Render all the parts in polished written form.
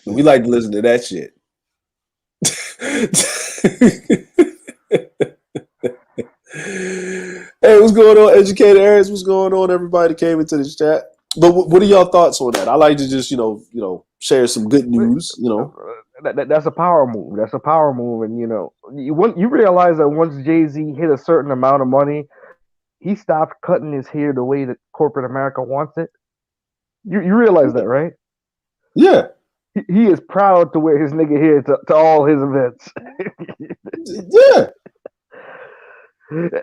We like to listen to that shit. Hey, what's going on, Educated Areas? What's going on, everybody that came into this chat? But what are y'all thoughts on that? I like to just share some good news. That's a power move. That's a power move, and you realize that once Jay-Z hit a certain amount of money, he stopped cutting his hair the way that corporate America wants it. You realize that, right? Yeah. He is proud to wear his nigga hair to all his events. Yeah. And,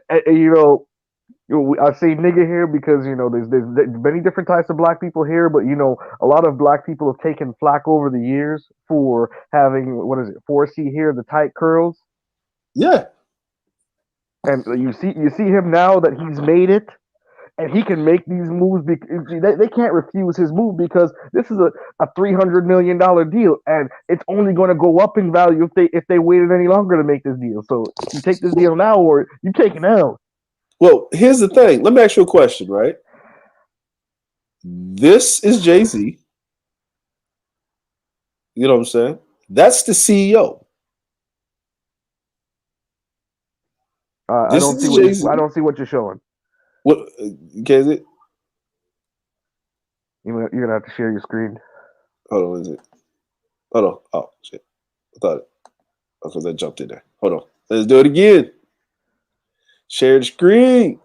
I say nigga here because there's many different types of black people here, but a lot of black people have taken flack over the years for having 4C hair, the tight curls. Yeah. And you see him now that he's made it, and he can make these moves. They can't refuse his move because this is a $300 million deal, and it's only going to go up in value if they waited any longer to make this deal. So you take this deal now, or you take it out. Well, here's the thing. Let me ask you a question, right? This is Jay-Z. You know what I'm saying? That's the CEO. I don't see what you're showing. What? Is it? You're gonna have to share your screen. Hold on, is it? Hold on. Oh shit! I thought it. Because I jumped in there. Hold on. Let's do it again. Share the screen.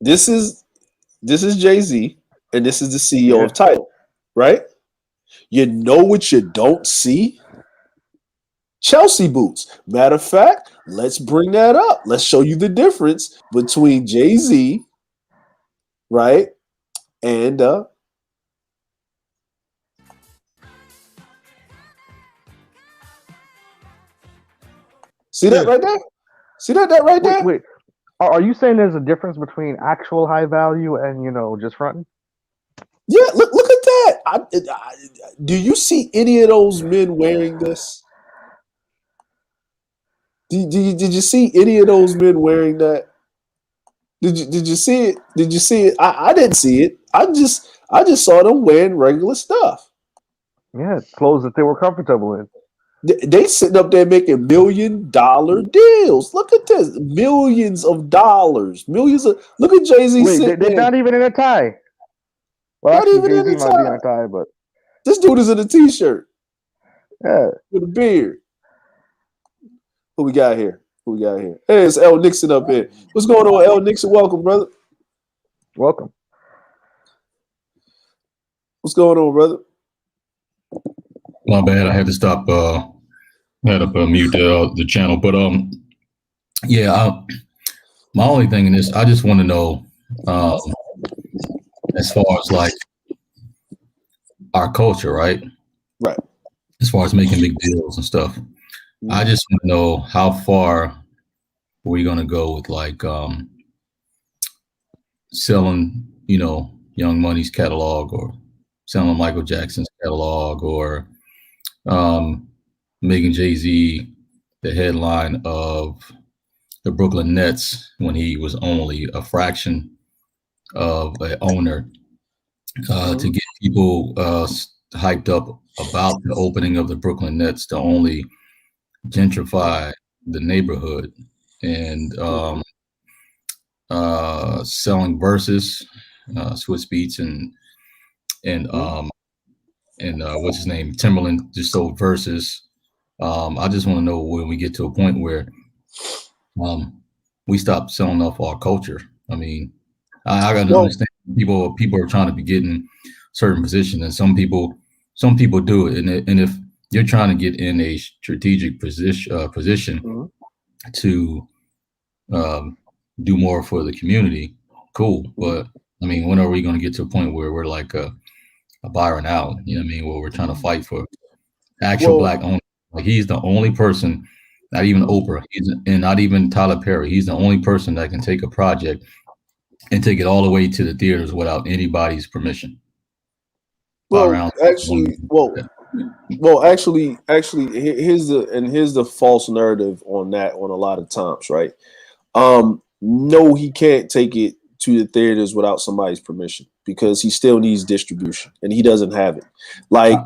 This is Jay-Z, and this is the CEO of Tidal, right? You know what you don't see? Chelsea boots. Matter of fact, let's bring that up. Let's show you the difference between Jay-Z, right, and see that right there? See that right there? Wait. Are you saying there's a difference between actual high value and just fronting? Yeah, look at that. Do you see any of those men wearing this? Did you see any of those men wearing that? Did you see it? Did you see it? I didn't see it. I just saw them wearing regular stuff. Yeah, clothes that they were comfortable in. They sitting up there making $1 million deals. Look at this, millions of dollars, Look at Jay-Z. Wait, they're not even in a tie. Well, not actually, even Jay-Z in a might tie. be in a tie, but this dude is in a t-shirt. Yeah, with a beard. Who we got here? Hey, it's L Nixon up here. What's going on, L Nixon? Welcome, brother. Welcome. What's going on, brother? My bad. I had to stop. Had to mute the channel. But my only thing in this, I just want to know, as far as like our culture, right? Right. As far as making big deals and stuff, I just want to know how far we're gonna go with like selling, Young Money's catalog, or selling Michael Jackson's catalog, or making Jay-Z the headline of the Brooklyn Nets when he was only a fraction of an owner, to get people hyped up about the opening of the Brooklyn Nets to only gentrify the neighborhood, and selling Versus, Swiss Beats, and what's his name, Timberland just sold Versus. I just want to know when we get to a point where we stop selling off our culture. I mean, I got to understand people are trying to be getting certain positions, and some people do it, and if you're trying to get in a strategic position to do more for the community, cool. But I mean, when are we going to get to a point where we're like a Byron Allen? You know what I mean? Where we're trying to fight for actual black owners. Like, he's the only person, not even Oprah, and not even Tyler Perry. He's the only person that can take a project and take it all the way to the theaters without anybody's permission. Well, actually, here's the false narrative on that on a lot of times, right? No, he can't take it to the theaters without somebody's permission. because he still needs distribution and he doesn't have it. Like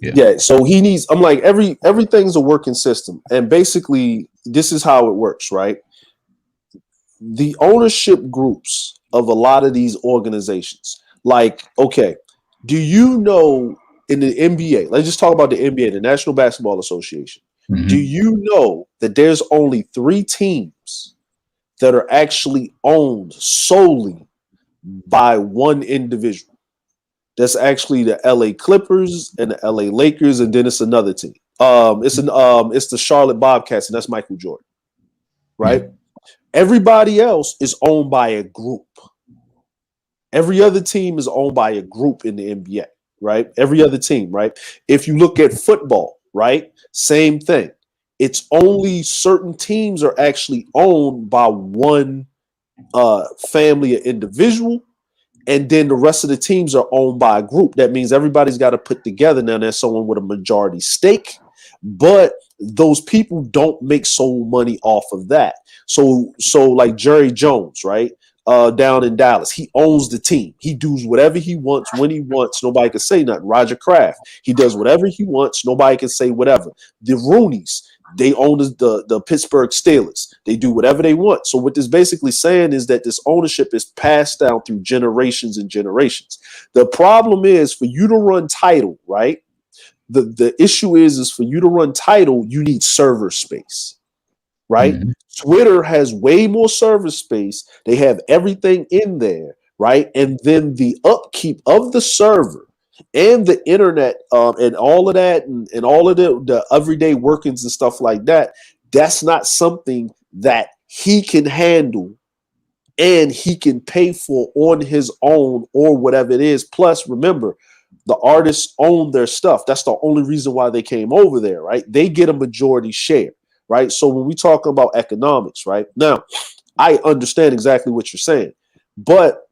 yeah. So he needs. I'm like everything's a working system, and basically this is how it works, right? The ownership groups of a lot of these organizations, like, okay, do you know in the NBA? Let's just talk about the NBA, the National Basketball Association. Mm-hmm. Do you know that there's only 3 teams that are actually owned solely by one individual? That's actually the LA Clippers and the LA Lakers, and then it's another team. It's the Charlotte Bobcats, and that's Michael Jordan, right? Yeah. Everybody else is owned by a group. Every other team is owned by a group in the NBA, right? Every other team, right? If you look at football, right? Same thing. It's only certain teams are actually owned by one family or individual, and then the rest of the teams are owned by a group. That means everybody's got to put together. Now there's someone with a majority stake, but those people don't make so money off of that. So like Jerry Jones, right? Down in Dallas, he owns the team. He does whatever he wants when he wants. Nobody can say nothing. Roger Kraft, he does whatever he wants. Nobody can say whatever. The Rooneys, they own the Pittsburgh Steelers. They do whatever they want. So what this basically saying is that this ownership is passed down through generations and generations. The problem is for you to run Tidal, right? The issue is for you to run Tidal, you need server space, right? Mm-hmm. Twitter has way more server space. They have everything in there, right? And then the upkeep of the server and the internet and all of that and all of the everyday workings and stuff like that, that's not something that he can handle and he can pay for on his own or whatever it is. Plus, remember, the artists own their stuff. That's the only reason why they came over there, right? They get a majority share, right? So when we talk about economics, right? Now, I understand exactly what you're saying, but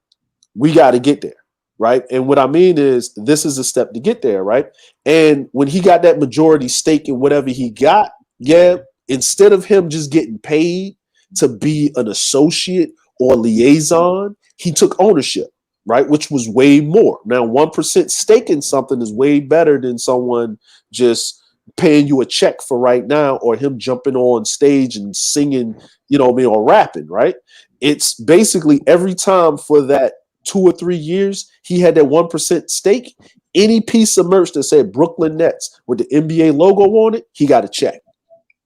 we got to get there. Right. And what I mean is this is a step to get there. Right. And when he got that majority stake in whatever he got, yeah, instead of him just getting paid to be an associate or liaison, he took ownership. Right. Which was way more. Now, 1% stake in something is way better than someone just paying you a check for right now or him jumping on stage and singing, you know, or rapping. Right. It's basically every time for that 2 or 3 years, he had that 1% stake. Any piece of merch that said Brooklyn Nets with the NBA logo on it, he got a check.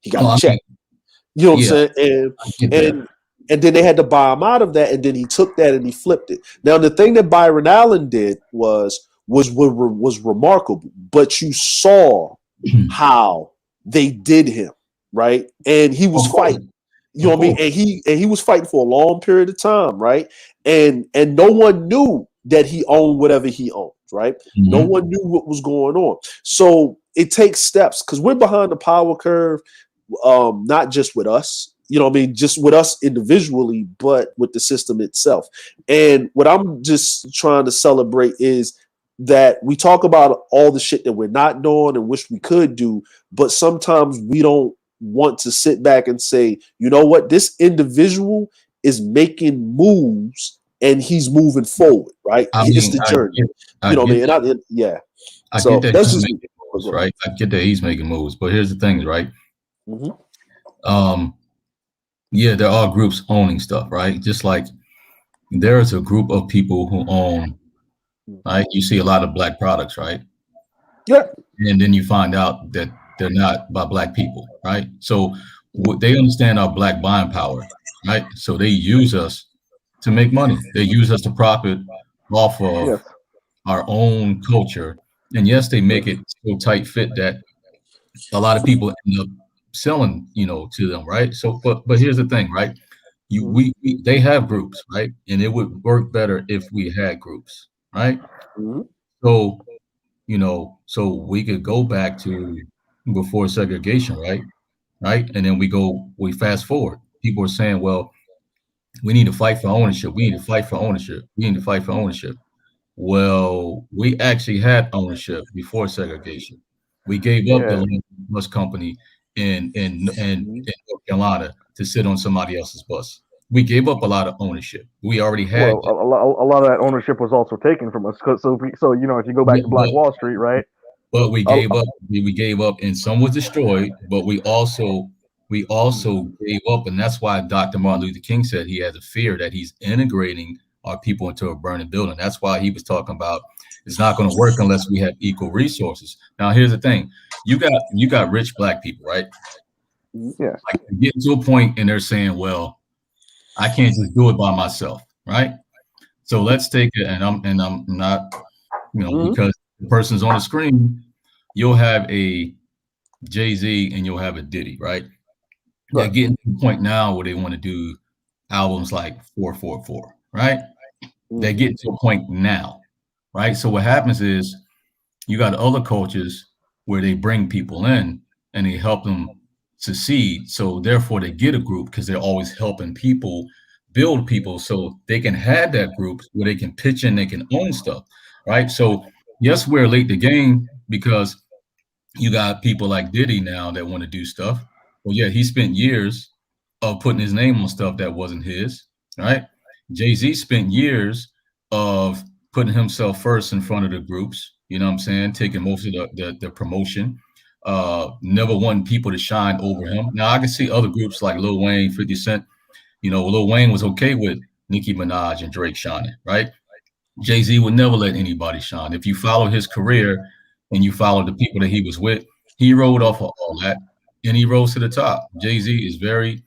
He got a check. You know what I'm saying? And then they had to buy him out of that, and then he took that and he flipped it. Now, the thing that Byron Allen did was remarkable, but you saw how they did him, right? And he was fighting. You know what I mean? And he was fighting for a long period of time, right? And no one knew that he owned whatever he owned, right? Mm-hmm. No one knew what was going on. So it takes steps because we're behind the power curve, not just with us, you know what I mean? Just with us individually, but with the system itself. And what I'm just trying to celebrate is that we talk about all the shit that we're not doing and wish we could do, but sometimes we don't want to sit back and say, you know what, this individual is making moves and he's moving forward, right? It's the journey. You know what I mean? I get that he's making moves, right? I get that he's making moves, but here's the thing, right? Mm-hmm. Yeah, there are groups owning stuff, right? Just like there's a group of people who own, right? You see a lot of black products, right? Yeah. And then you find out that they're not by black people, right? So they understand our black buying power, right? So they use us to make money. They use us to profit off of our own culture. And yes, they make it so tight fit that a lot of people end up selling, you know, to them, right? So, but here's the thing, right? They have groups, right? And it would work better if we had groups, right? Mm-hmm. So, you know, so we could go back to before segregation, right? And then we fast forward. People are saying, well, we need to fight for ownership. We need to fight for ownership. We need to fight for ownership. Well, we actually had ownership before segregation. We gave up the Land Bus Company in North Carolina to sit on somebody else's bus. we gave up a lot of ownership. We already had Well, a lot of that ownership was also taken from us. So you know, if you go back yeah, to Black Wall Street, right? but we Uh, gave up. We gave up, and some was destroyed. But we also gave up, and that's why Dr. Martin Luther King said he has a fear that he's integrating our people into a burning building. That's why he was talking about it's not going to work unless we have equal resources. Now, here's the thing: you got rich black people, right? yes. Like getting to a point, and they're saying, "Well, I can't just do it by myself," right? So let's take it, and I'm not, Mhm. because the person's on the screen, you'll have a Jay-Z and you'll have a Diddy, right? They're Right. getting to the point now where they want to do albums like 444, right? They're Mhm. getting to a point now, right? So what happens is you got other cultures where they bring people in and they help them succeed. So therefore they get a group because they're always helping people build people so they can have that group where they can pitch in, they can own stuff, right? So yes, we're late to game because you got people like Diddy now that want to do stuff. Well, yeah, he spent years of putting his name on stuff that wasn't his, right? Jay-Z spent years of putting himself first in front of the groups, you know what I'm saying? Taking most of the promotion, never wanting people to shine over him. Now I can see other groups like Lil Wayne, 50 Cent. Lil Wayne was okay with Nicki Minaj and Drake shining, right? Jay-Z would never let anybody shine. If you follow his career and you follow the people that he was with, he rode off of all that and he rose to the top. Jay-Z is very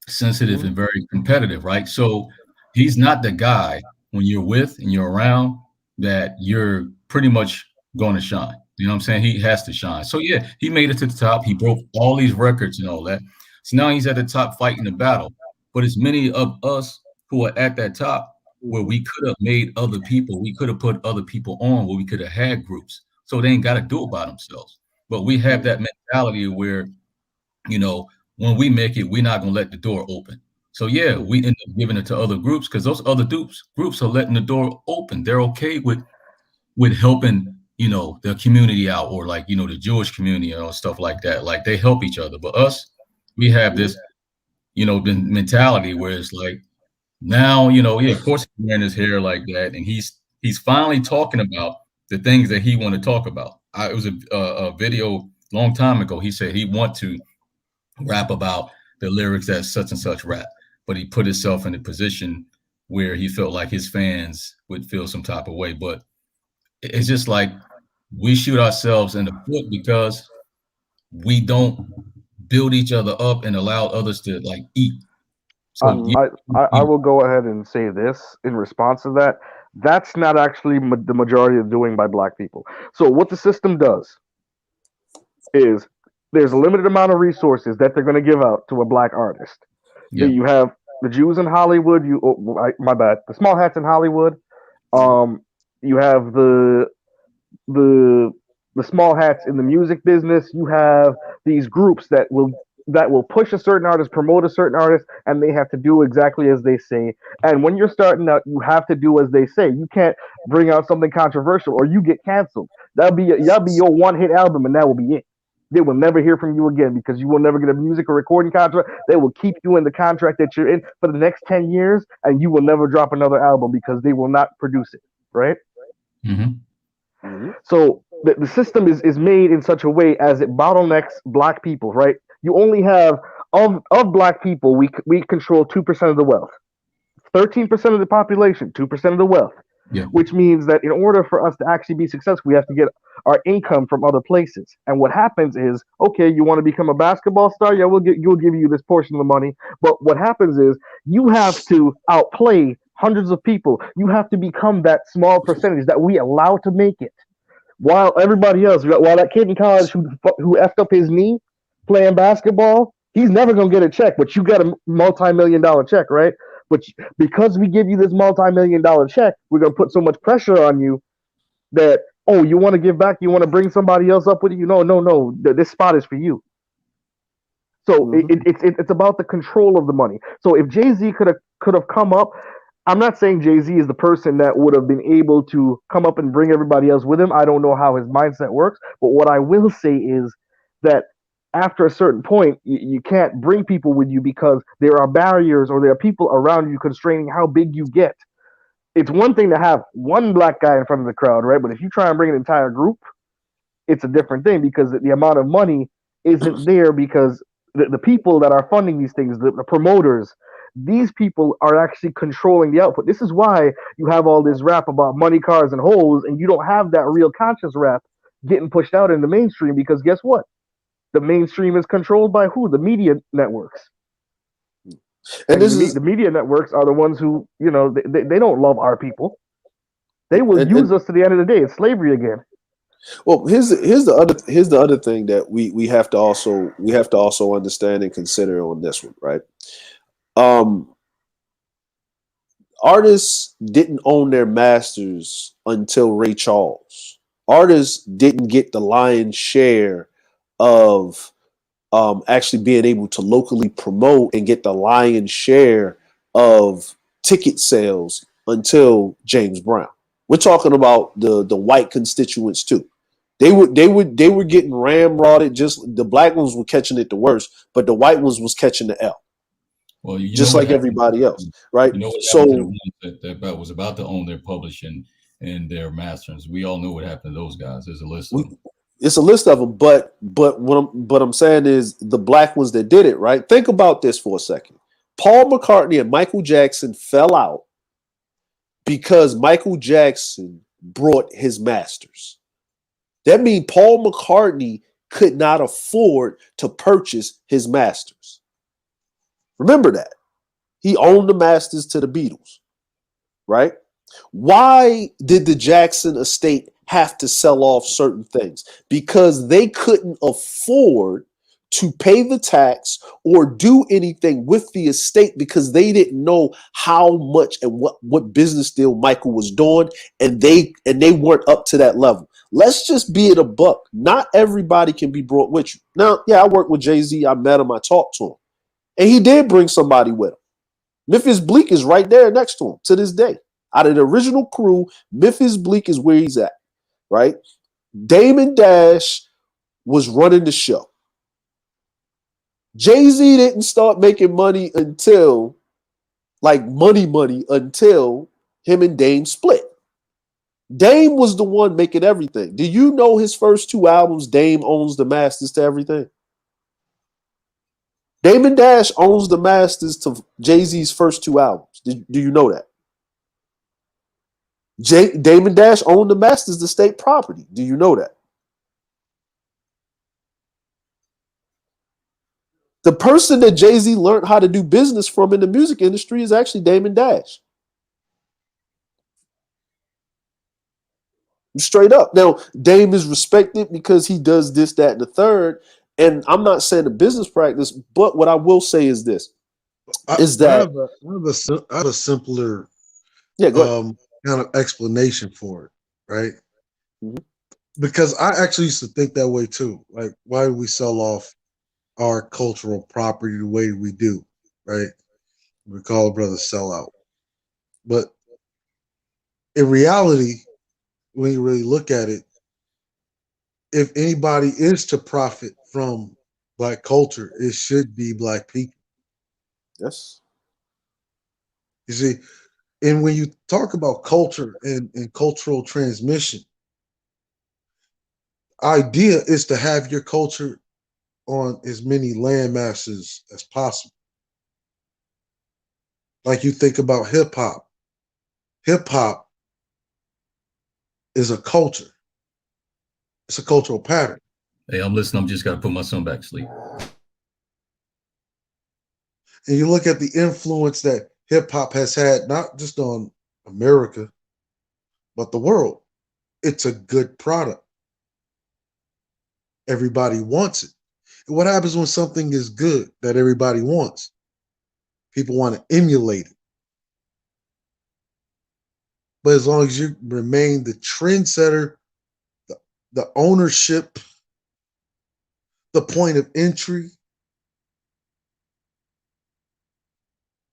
sensitive and very competitive, right? So he's not the guy when you're with and you're around that you're pretty much going to shine. You know what I'm saying? He has to shine. So yeah, he made it to the top. He broke all these records and all that. So now he's at the top fighting the battle. But it's many of us who are at that top where we could have made other people, we could have put other people on where we could have had groups. So they ain't got to do it by themselves. But we have that mentality where, you know, when we make it, we're not gonna let the door open. So yeah, we end up giving it to other groups because those other groups are letting the door open. They're okay with helping, the community out or like, the Jewish community or stuff like that. Like they help each other. But us, we have this, mentality where it's like now, yeah, of course he's wearing his hair like that, and he's finally talking about the things that he want to talk about. It was a video long time ago. He said he want to rap about the lyrics that such and such rap, but he put himself in a position where he felt like his fans would feel some type of way. But it's just like we shoot ourselves in the foot because we don't build each other up and allow others to like eat. So I will go ahead and say this in response to that. That's not actually the majority of doing by black people. So what the system does is there's a limited amount of resources that they're going to give out to a black artist. yeah, You have the Jews in Hollywood. My bad. The small hats in Hollywood. You have the the small hats in the music business. You have these groups that will push a certain artist, promote a certain artist, and they have to do exactly as they say. And when you're starting out, you have to do as they say. You can't bring out something controversial or you get canceled. That'll be your one hit album, and that will be it. They will never hear from you again because you will never get a music or recording contract. They will keep you in the contract that you're in for the next 10 years, and you will never drop another album because they will not produce it, right? mm-hmm. So the system is made in such a way as it bottlenecks black people, right? You only have of black people, we control 2% of the wealth, 13% of the population, 2% of the wealth. Yeah. Which means that in order for us to actually be successful, we have to get our income from other places. And what happens is, okay, you want to become a basketball star? Yeah, we'll give you this portion of the money. But what happens is you have to outplay hundreds of people. You have to become that small percentage that we allow to make it. While everybody else, while that kid in college who effed up his knee playing basketball, he's never gonna get a check, but you got a multi-million-dollar check, right? But because we give you this multi-million-dollar check, we're gonna put so much pressure on you that you want to give back, you want to bring somebody else up with you. No, this spot is for you. So it's about the control of the money. So if Jay-Z could have come up, I'm not saying Jay-Z is the person that would have been able to come up and bring everybody else with him. I don't know how his mindset works, but what I will say is that after a certain point, you can't bring people with you because there are barriers or there are people around you constraining how big you get. It's one thing to have one black guy in front of the crowd, right? But if you try and bring an entire group, it's a different thing because the amount of money isn't there because the people that are funding these things, the promoters, these people are actually controlling the output. This is why you have all this rap about money, cars, and hoes, and you don't have that real conscious rap getting pushed out in the mainstream because guess what? The mainstream is controlled by who? The media networks. And this is the media networks are the ones who, they don't love our people. They will use us to the end of the day. It's slavery again. Well, here's the other thing that we have to also understand and consider on this one, right? Artists didn't own their masters until Ray Charles. Artists didn't get the lion's share of actually being able to locally promote and get the lion's share of ticket sales until James Brown. We're talking about the white constituents too. They were getting ramrodded. Just the black ones were catching it the worst, but the white ones was catching the L. Well, just like everybody else, right? You know what happened to the ones that was about to own their publishing and their masters. We all know what happened to those guys. There's a list of them. It's a list of them, but what I'm saying is the black ones that did it, right? Think about this for a second. Paul McCartney and Michael Jackson fell out because Michael Jackson brought his masters. That means Paul McCartney could not afford to purchase his masters. Remember that. He owned the masters to the Beatles, right? Why did the Jackson estate have to sell off certain things? Because they couldn't afford to pay the tax or do anything with the estate because they didn't know how much and what business deal Michael was doing, and they weren't up to that level. Let's just be it a buck. Not everybody can be brought with you. Now, yeah, I worked with Jay-Z. I met him. I talked to him. And he did bring somebody with him. Memphis Bleek is right there next to him to this day. Out of the original crew, Memphis Bleek is where he's at, right? Damon Dash was running the show. Jay-Z didn't start making money until, like money, until him and Dame split. Dame was the one making everything. Do you know his first two albums, Dame owns the masters to everything? Damon Dash owns the masters to Jay-Z's first two albums. Do you know that? Damon Dash owned the masters to state property. Do you know that? The person that Jay-Z learned how to do business from in the music industry is actually Damon Dash. Straight up. Now, Dame is respected because he does this, that, and the third. And I'm not saying a business practice, but what I will say is this: I have a simpler, kind of explanation for it, right? Mm-hmm. Because I actually used to think that way too. Like, why do we sell off our cultural property the way we do, right? We call a brother sellout, but in reality, when you really look at it, if anybody is to profit from Black culture, it should be Black people. Yes. You see, and when you talk about culture and cultural transmission, idea is to have your culture on as many land masses as possible. Like you think about hip hop. Hip hop is a culture. It's a cultural pattern. Hey, I'm listening. I'm just got to put my son back to sleep. And you look at the influence that hip hop has had, not just on America, but the world. It's a good product. Everybody wants it. And what happens when something is good that everybody wants? People want to emulate it. But as long as you remain the trendsetter, the ownership, the point of entry,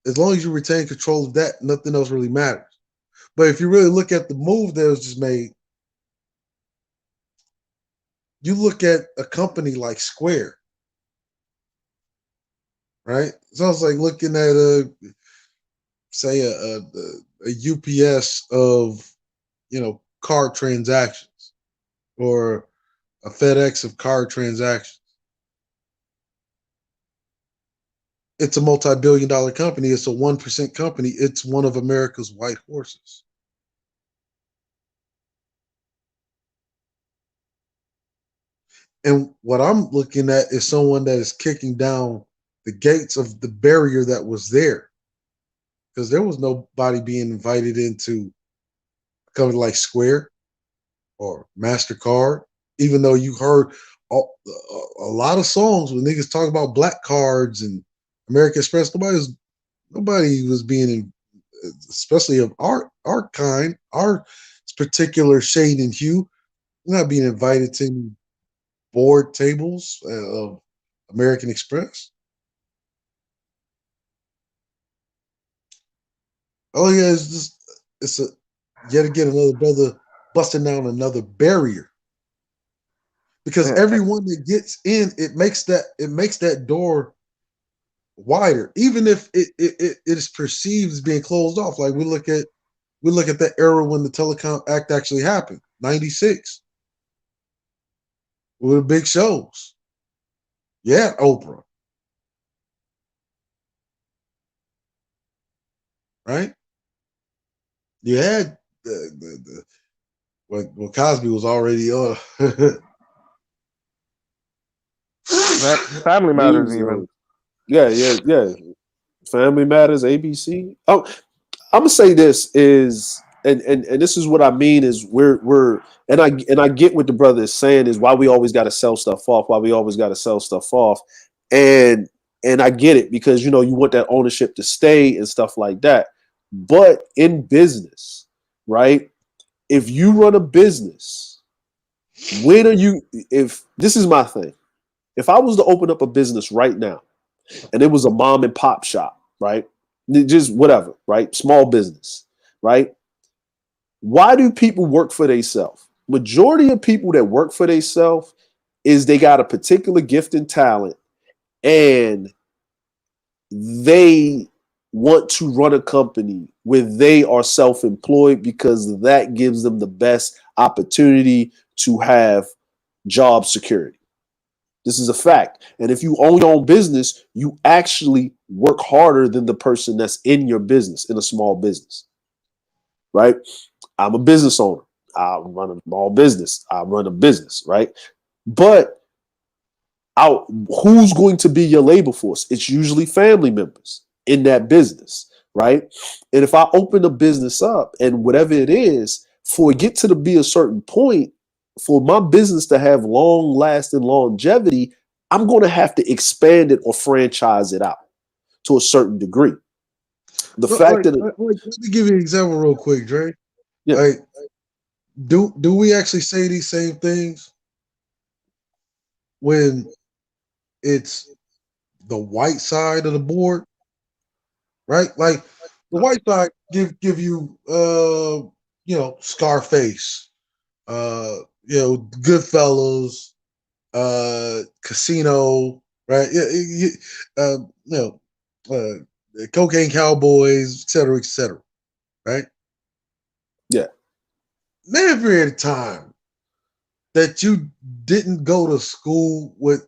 as long as you retain control of that, nothing else really matters. But if you really look at the move that was just made, you look at a company like Square. right? So it's like looking at say a UPS of card transactions or a FedEx of card transactions. It's a multi-billion-dollar company. It's a 1% company. It's one of America's white horses. And what I'm looking at is someone that is kicking down the gates of the barrier that was there. Because there was nobody being invited into a company like Square or MasterCard, even though you heard a lot of songs when niggas talk about black cards and American Express. Nobody was being in, especially of our kind, our particular shade and hue, not being invited to any board tables of American Express. Oh yeah, it's a yet again another brother busting down another barrier. Because everyone that gets in, it makes that door wider, even if it is perceived as being closed off. Like we look at that era when the Telecom Act actually happened, 96. With the big shows. Yeah, Oprah. Right? You had the well, Cosby was already Family He Matters, was, even. yeah. Family Matters, ABC. Oh, I'm gonna say this is, and this is what I mean is we're and I get what the brother is saying is why we always got to sell stuff off, and I get it because you want that ownership to stay and stuff like that. But in business, right? If you run a business, when are you? If this is my thing, if I was to open up a business right now, and it was a mom and pop shop, right? Just whatever, right? Small business, right? Why do people work for themselves? Majority of people that work for themselves is they got a particular gift and talent, and they want to run a company where they are self-employed because that gives them the best opportunity to have job security. This is a fact. And if you own your own business, you actually work harder than the person that's in your business, in a small business, right? I'm a business owner. I run a small business. I run a business, right? But who's going to be your labor force? It's usually family members in that business, right? And if I open a business up and whatever it is, for it get to be a certain point, for my business to have long lasting longevity, I'm going to have to expand it or franchise it out to a certain degree. The fact that let me give you an example real quick, Dre. yeah, Like, do we actually say these same things when it's the white side of the board, right? Like the white side give you Scarface, Goodfellas, Casino, right? Uh, you Cocaine Cowboys, et cetera, right? yeah, Never at a time that you didn't go to school with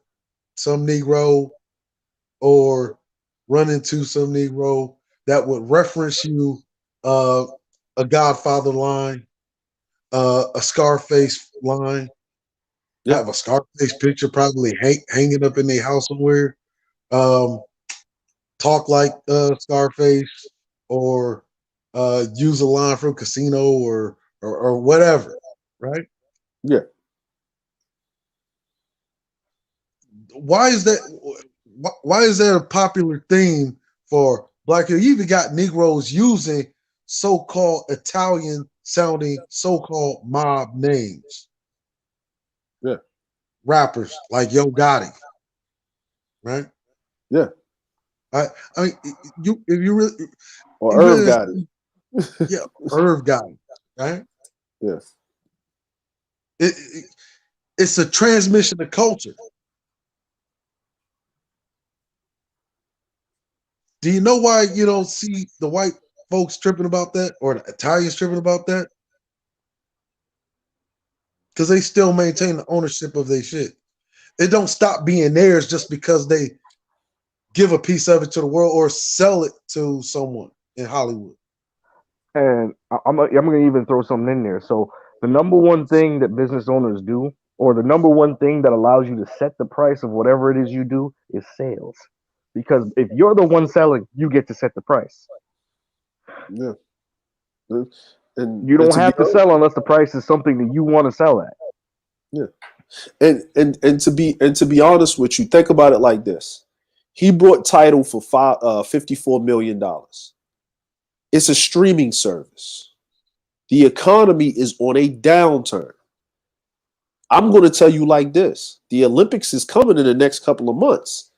some Negro or run into some Negro that would reference you a Godfather line, a Scarface line, yeah, have a Scarface picture probably hanging up in their house somewhere. Um, talk like Scarface or use a line from Casino or whatever, right? yeah. Why is that? Why is that a popular theme for black people? You even got Negroes using so-called Italian-sounding so-called mob names. Yeah. Rappers like Yo Gotti, right? Yeah. I mean, you if you really, Or Irv got it. yeah, Irv Gotti, right? Yes. It's a transmission of culture. Do you know why you don't see the white folks tripping about that or the Italians tripping about that? Because they still maintain the ownership of their shit. It don't stop being theirs just because they give a piece of it to the world or sell it to someone in Hollywood. And I'm going to even throw something in there. So the number one thing that business owners do, or the number one thing that allows you to set the price of whatever it is you do, is sales. Because if you're the one selling, you get to set the price. Yeah. And You don't to have be to sell unless the price is something that you want to sell at. Yeah. And to be honest with you, think about it like this. He brought Tidal for $54 million. It's a streaming service. The economy is on a downturn. I'm going to tell you like this. The Olympics is coming in the next couple of months.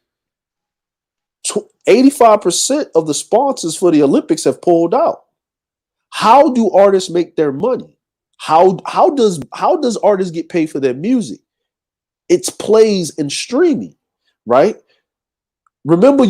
85% of the sponsors for the Olympics have pulled out. How do artists make their money? How does artists get paid for their music? It's plays and streaming, right? Remember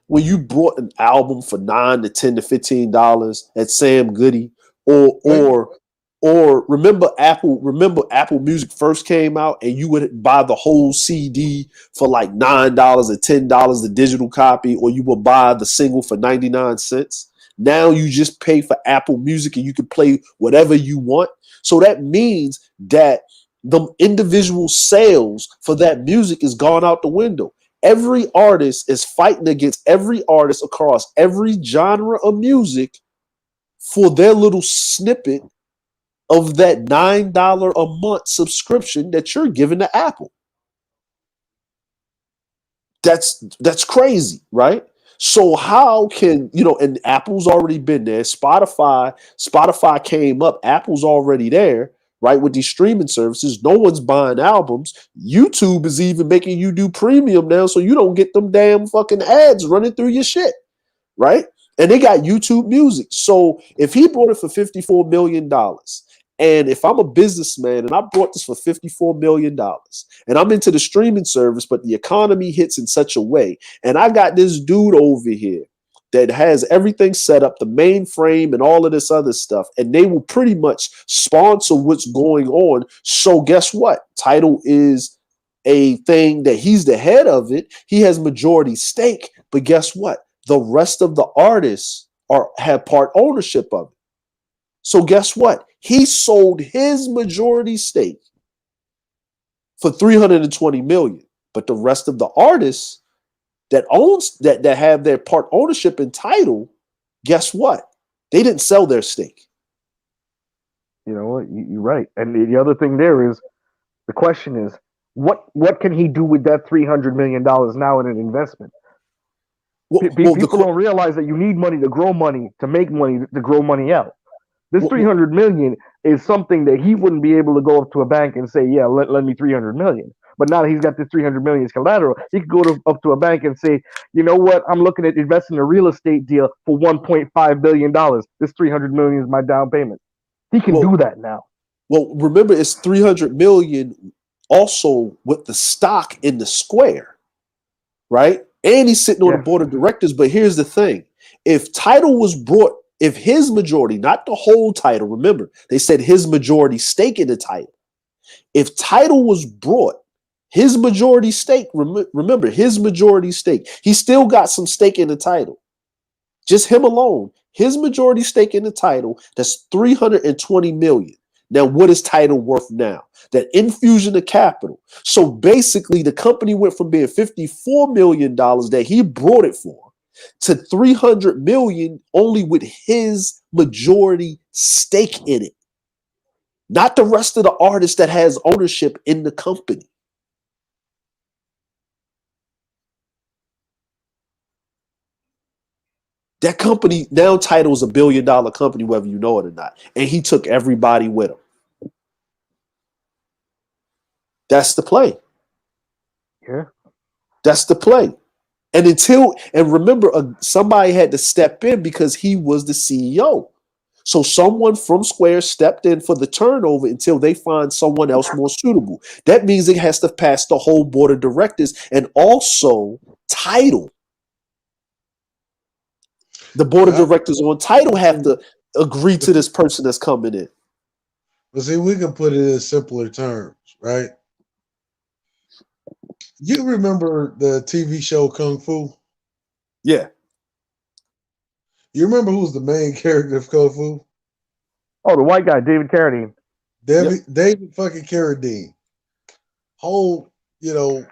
when you brought an album for $9 to $10 to $15 at Sam Goody, or remember Apple Music first came out and you would buy the whole CD for like $9 or $10, the digital copy, or you would buy the single for 99 cents. Now you just pay for Apple Music and you can play whatever you want. So that means that the individual sales for that music is gone out the window. Every artist is fighting against every artist across every genre of music for their little snippet of that $9 a month subscription that you're giving to Apple. That's crazy, right? So how can, and Apple's already been there. Spotify came up. Apple's already there, right? With these streaming services, no one's buying albums. YouTube is even making you do premium now so you don't get them damn fucking ads running through your shit, right? And they got YouTube Music. So if he brought it for $54 million, and if I'm a businessman and I brought this for $54 million and I'm into the streaming service, but the economy hits in such a way, and I got this dude over here that has everything set up, the mainframe and all of this other stuff, and they will pretty much sponsor what's going on. So guess what? Tidal is a thing that he's the head of it. He has majority stake, but guess what? The rest of the artists have part ownership of it. So guess what? He sold his majority stake for $320 million, but the rest of the artists that have their part ownership in Tidal, guess what? They didn't sell their stake. You know what? You're right. And the other thing there is, the question is, what can he do with that $300 million now in an investment? People don't realize that you need money to grow money, to make money, to grow money out. This $300 million is something that he wouldn't be able to go up to a bank and say, yeah, lend me $300 million. But now that he's got this $300 million as collateral, he could go up to a bank and say, you know what, I'm looking at investing in a real estate deal for $1.5 billion. This $300 million is my down payment. He can do that now. Well, remember, it's $300 million also with the stock in the Square, right? And he's sitting on the board of directors. But here's the thing. If Tidal was brought, if his majority, not the whole Tidal, remember, they said his majority stake in the Tidal. If Tidal was brought, his majority stake, remember, his majority stake, he still got some stake in the Tidal. Just him alone, his majority stake in the Tidal, that's $320 million. Now, what is Tidal worth now? That infusion of capital. So basically, the company went from being $54 million that he brought it for to $300 million only with his majority stake in it. Not the rest of the artists that has ownership in the company. That company, now Tidal is $1 billion company, whether you know it or not. And he took everybody with him. That's the play. Yeah. That's the play. And remember, somebody had to step in because he was the CEO. So someone from Square stepped in for the turnover until they find someone else more suitable. That means it has to pass the whole board of directors and also Tidal. The board of directors on Tidal have to agree to this person that's coming in. But see, we can put it in simpler terms, right? You remember the TV show Kung Fu? Yeah. You remember who was the main character of Kung Fu? Oh, the white guy, David Carradine. David fucking Carradine. Whole, middle,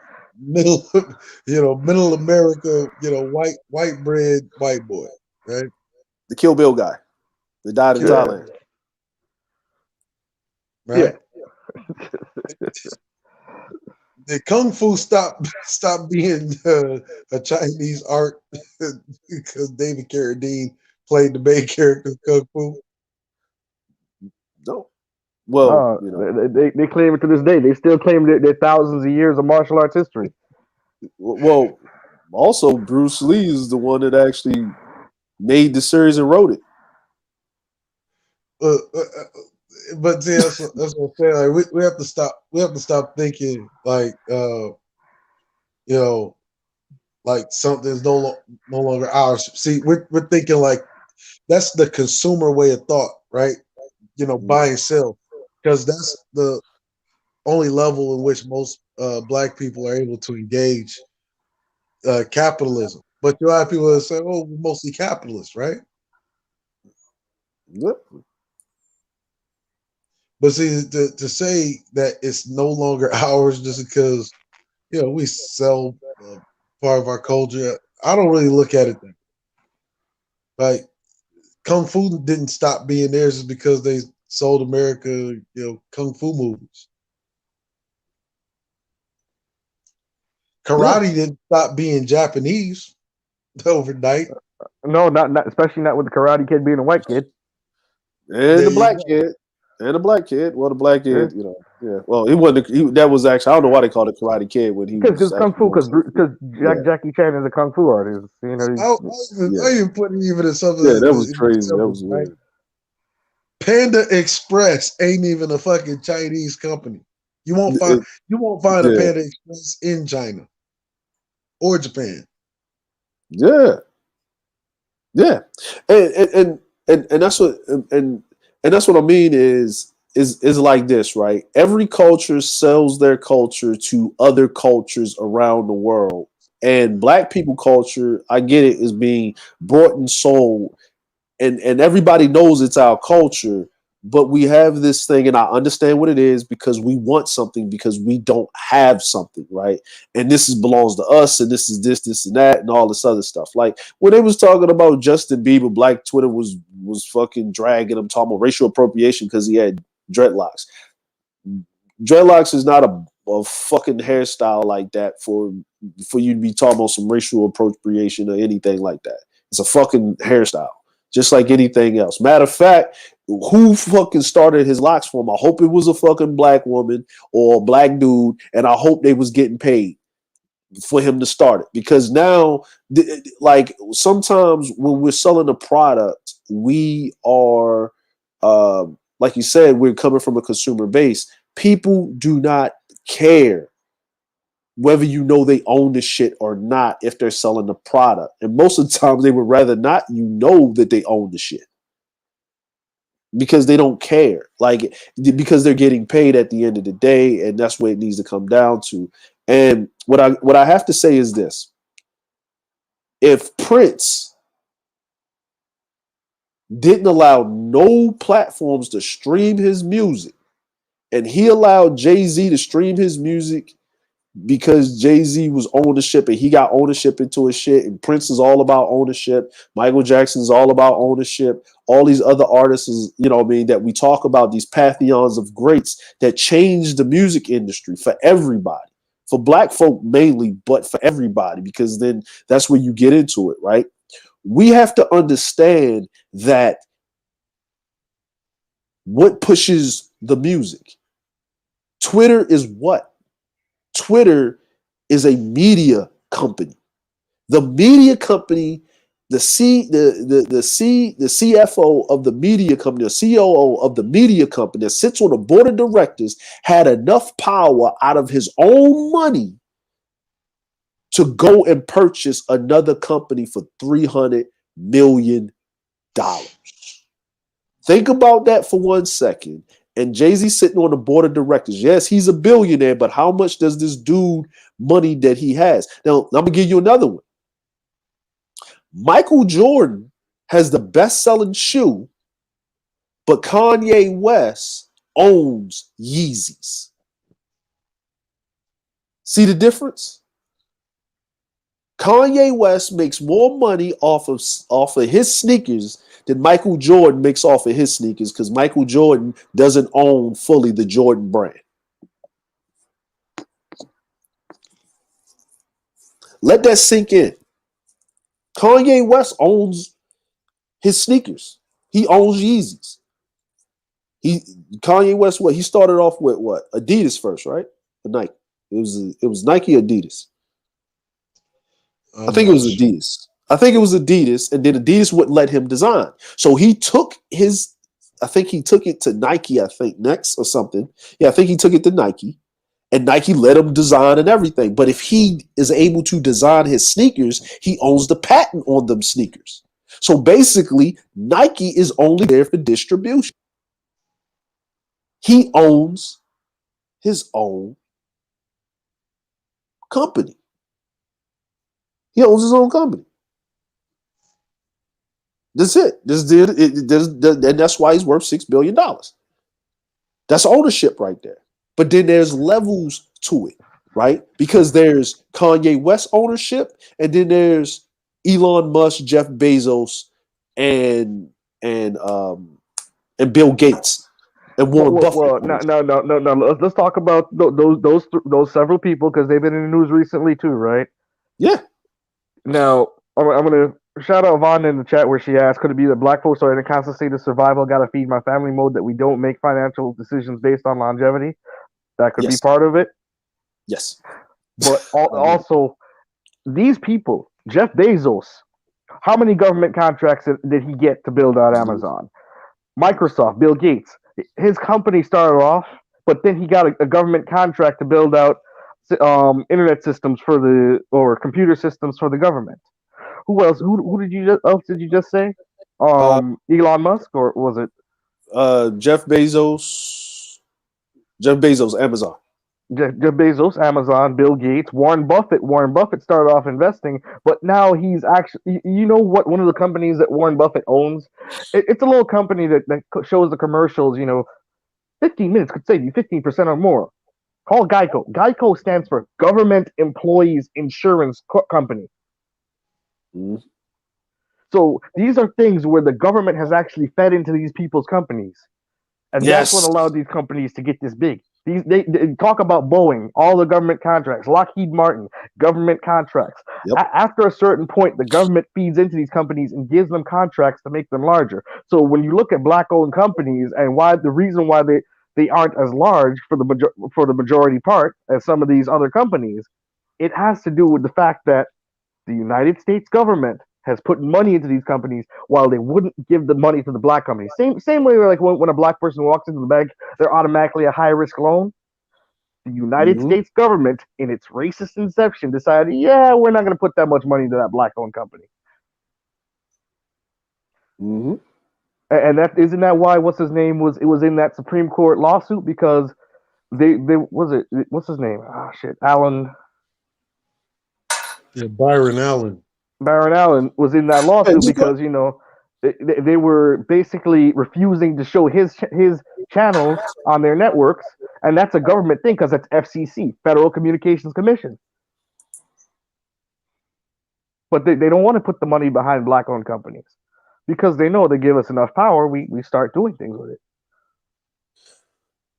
middle America, white bread, white boy, right? The Kill Bill guy that died in Thailand. Right? Yeah. Did Kung Fu stop being a Chinese art because David Carradine played the main character of Kung Fu? No. Well, they claim it to this day. They still claim their thousands of years of martial arts history. Well, also Bruce Lee is the one that actually made the series and wrote it. But see, that's what I'm saying. Like, we have to stop. We have to stop thinking like like something's no longer ours. See, we're thinking like that's the consumer way of thought, right? Buy and sell, because that's the only level in which most black people are able to engage capitalism. But you have people that say, "Oh, we're mostly capitalists," right? Yep. But see, to say that it's no longer ours just because we sell part of our culture, I don't really look at it that way. Like Kung Fu didn't stop being theirs just because they sold America, Kung Fu movies. Karate didn't stop being Japanese overnight. No, not especially not with the Karate Kid being a white kid. And the black kid. And the black kid. Well, the black kid, yeah. Well, he wasn't. That was actually. I don't know why they called it Karate Kid when he was. Because Kung Fu, because Jackie Chan is a Kung Fu artist. I even put even in something. Yeah, that was crazy. That was weird. Panda Express ain't even a fucking Chinese company. You won't find a Panda Express in China or Japan. Yeah, and that's what and that's what I mean is like this, right? Every culture sells their culture to other cultures around the world, and Black people culture, I get it, is being bought and sold, and everybody knows it's our culture. But we have this thing, and I understand what it is because we want something because we don't have something, right? And this belongs to us, and this is this and that, and all this other stuff. Like when they was talking about Justin Bieber, Black Twitter was fucking dragging him, talking about racial appropriation because he had dreadlocks. Dreadlocks is not a fucking hairstyle like that for you to be talking about some racial appropriation or anything like that. It's a fucking hairstyle, just like anything else. Matter of fact, who fucking started his locks for him? I hope it was a fucking black woman or a black dude, and I hope they was getting paid for him to start it. Because now, like sometimes when we're selling a product, we are, like you said, we're coming from a consumer base. People do not care whether you know they own the shit or not if they're selling the product. And most of the time, they would rather not that they own the shit. Because they don't care, like because they're getting paid at the end of the day, and that's what it needs to come down to. And what I have to say is this: if Prince didn't allow no platforms to stream his music, and he allowed Jay-Z to stream his music because Jay-Z was ownership and he got ownership into his shit, and Prince is all about ownership. Michael Jackson is all about ownership. All these other artists, that we talk about, these pantheons of greats that changed the music industry for everybody, for Black folk mainly, but for everybody, because then that's where you get into it, right? We have to understand that what pushes the music. Twitter is what? Twitter is a media company. The media company, the CFO of the media company, the COO of the media company that sits on the board of directors had enough power out of his own money to go and purchase another company for $300 million. Think about that for 1 second. And Jay-Z sitting on the board of directors. Yes, he's a billionaire, but how much does this dude money that he has? Now, I'm going to give you another one. Michael Jordan has the best-selling shoe, but Kanye West owns Yeezys. See the difference? Kanye West makes more money off of his sneakers than Michael Jordan makes off of his sneakers because Michael Jordan doesn't own fully the Jordan brand. Let that sink in. Kanye West owns his sneakers. He owns Yeezys. Kanye West, what? He started off with what? Adidas first, right? Or Nike. It was Nike, Adidas. I think it was Adidas. And then Adidas wouldn't let him design. So he took I think he took it to Nike, next or something. Yeah, I think he took it to Nike. And Nike let him design and everything. But if he is able to design his sneakers, he owns the patent on them sneakers. So basically, Nike is only there for distribution. He owns his own company. He owns his own company. That's it. And that's why he's worth $6 billion. That's ownership right there. But then there's levels to it, right? Because there's Kanye West ownership, and then there's Elon Musk, Jeff Bezos, and Bill Gates and Warren Buffett. Well, no. Let's talk about those several people because they've been in the news recently too, right? Yeah. Now, I'm going to shout out Vaughn in the chat where she asked, could it be that black folks are in a constant state of survival, got to feed my family mode, that we don't make financial decisions based on longevity? That could be part of it. Yes. But also, these people, Jeff Bezos, how many government contracts did he get to build out Amazon? Microsoft, Bill Gates, his company started off, but then he got a government contract to build out internet systems or computer systems for the government. Who else? Who did you just say? Elon Musk, or was it Jeff Bezos? Jeff Bezos, Amazon. Jeff Bezos, Amazon. Bill Gates, Warren Buffett. Warren Buffett started off investing, but now he's actually, you know what? One of the companies that Warren Buffett owns, it's a little company that shows the commercials. 15 minutes could save you 15% or more. Call Geico. Geico stands for Government Employees Insurance Company. Mm. So these are things where the government has actually fed into these people's companies. And that's what allowed these companies to get this big. They talk about Boeing, all the government contracts, Lockheed Martin, government contracts. Yep. After a certain point, the government feeds into these companies and gives them contracts to make them larger. So when you look at black-owned companies and the reason why they aren't as large for the majority part as some of these other companies, it has to do with the fact that the United States government has put money into these companies while they wouldn't give the money to the black companies. Same way like when a black person walks into the bank, they're automatically a high-risk loan. The United States government, in its racist inception, decided, we're not going to put that much money into that black-owned company. Mm-hmm. And isn't that why what's his name was in that Supreme Court lawsuit, because what's his name? Allen. Yeah, Byron Allen. Byron Allen was in that lawsuit because they were basically refusing to show his channels on their networks, and that's a government thing because that's FCC, Federal Communications Commission. But they don't want to put the money behind black-owned companies because they know they give us enough power. We start doing things with it.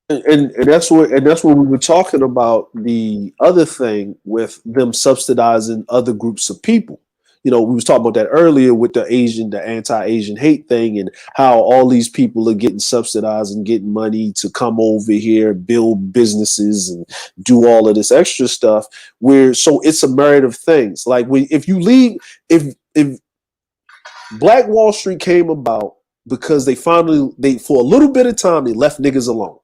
And that's what we were talking about. The other thing with them subsidizing other groups of people. We was talking about that earlier with the anti-Asian hate thing, and how all these people are getting subsidized and getting money to come over here, build businesses, and do all of this extra stuff. So it's a myriad of things. Like if Black Wall Street came about because they for a little bit of time they left niggas alone.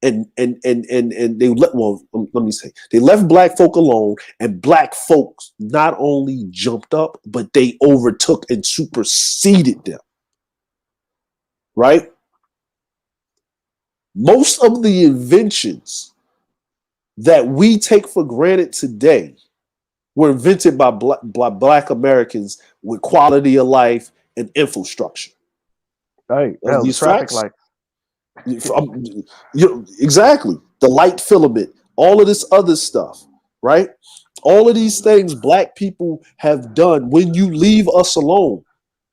and they let me say they left black folk alone, and black folks not only jumped up, but they overtook and superseded them. Right? Most of the inventions that we take for granted today were invented by black Americans with quality of life and infrastructure. Right. Hell, the These traffic facts. lights. Exactly. The light filament, all of this other stuff, right? All of these things black people have done when you leave us alone.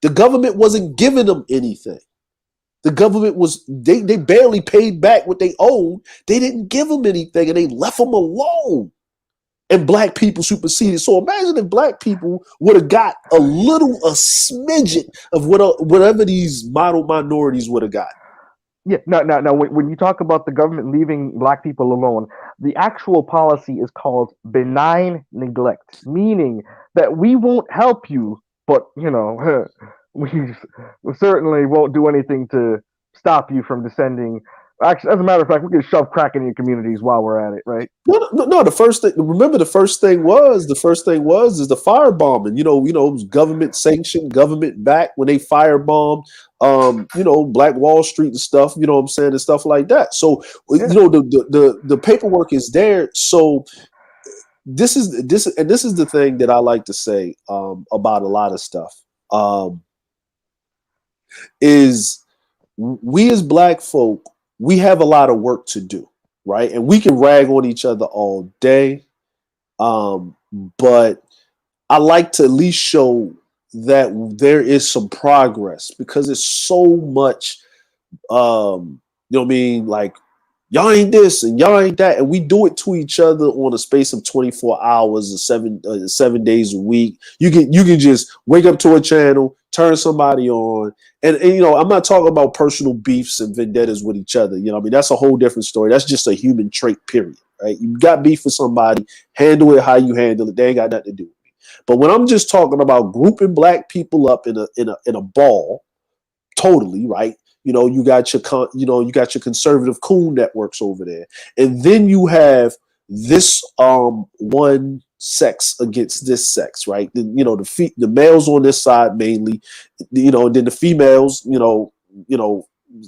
The government wasn't giving them anything. The government they barely paid back what they owed. They didn't give them anything and they left them alone. And black people superseded. So imagine if black people would have got a smidgen of whatever these model minorities would have got. Yeah, no. When you talk about the government leaving black people alone, the actual policy is called benign neglect, meaning that we won't help you, but we certainly won't do anything to stop you from descending. Actually, as a matter of fact, we can shove crack in your communities while we're at it, right? No. The first thing, remember, the first thing was is the firebombing. It was government sanctioned, government backed when they firebombed, Black Wall Street and stuff. You know what I'm saying, and stuff like that. So the paperwork is there. So this is the thing that I like to say about a lot of stuff. Is we as black folk, we have a lot of work to do, right? And we can rag on each other all day. But I like to at least show that there is some progress because it's so much, like y'all ain't this and y'all ain't that. And we do it to each other on a space of 24 hours or 7 days a week. You can just wake up to a channel, turn somebody on. And I'm not talking about personal beefs and vendettas with each other. That's a whole different story. That's just a human trait, period. Right? You got beef with somebody, handle it how you handle it. They ain't got nothing to do with me. But when I'm just talking about grouping black people up in a ball, totally, right? You got your conservative coon networks over there, and then you have this one sex against this sex, right? The males on this side mainly, and then the females,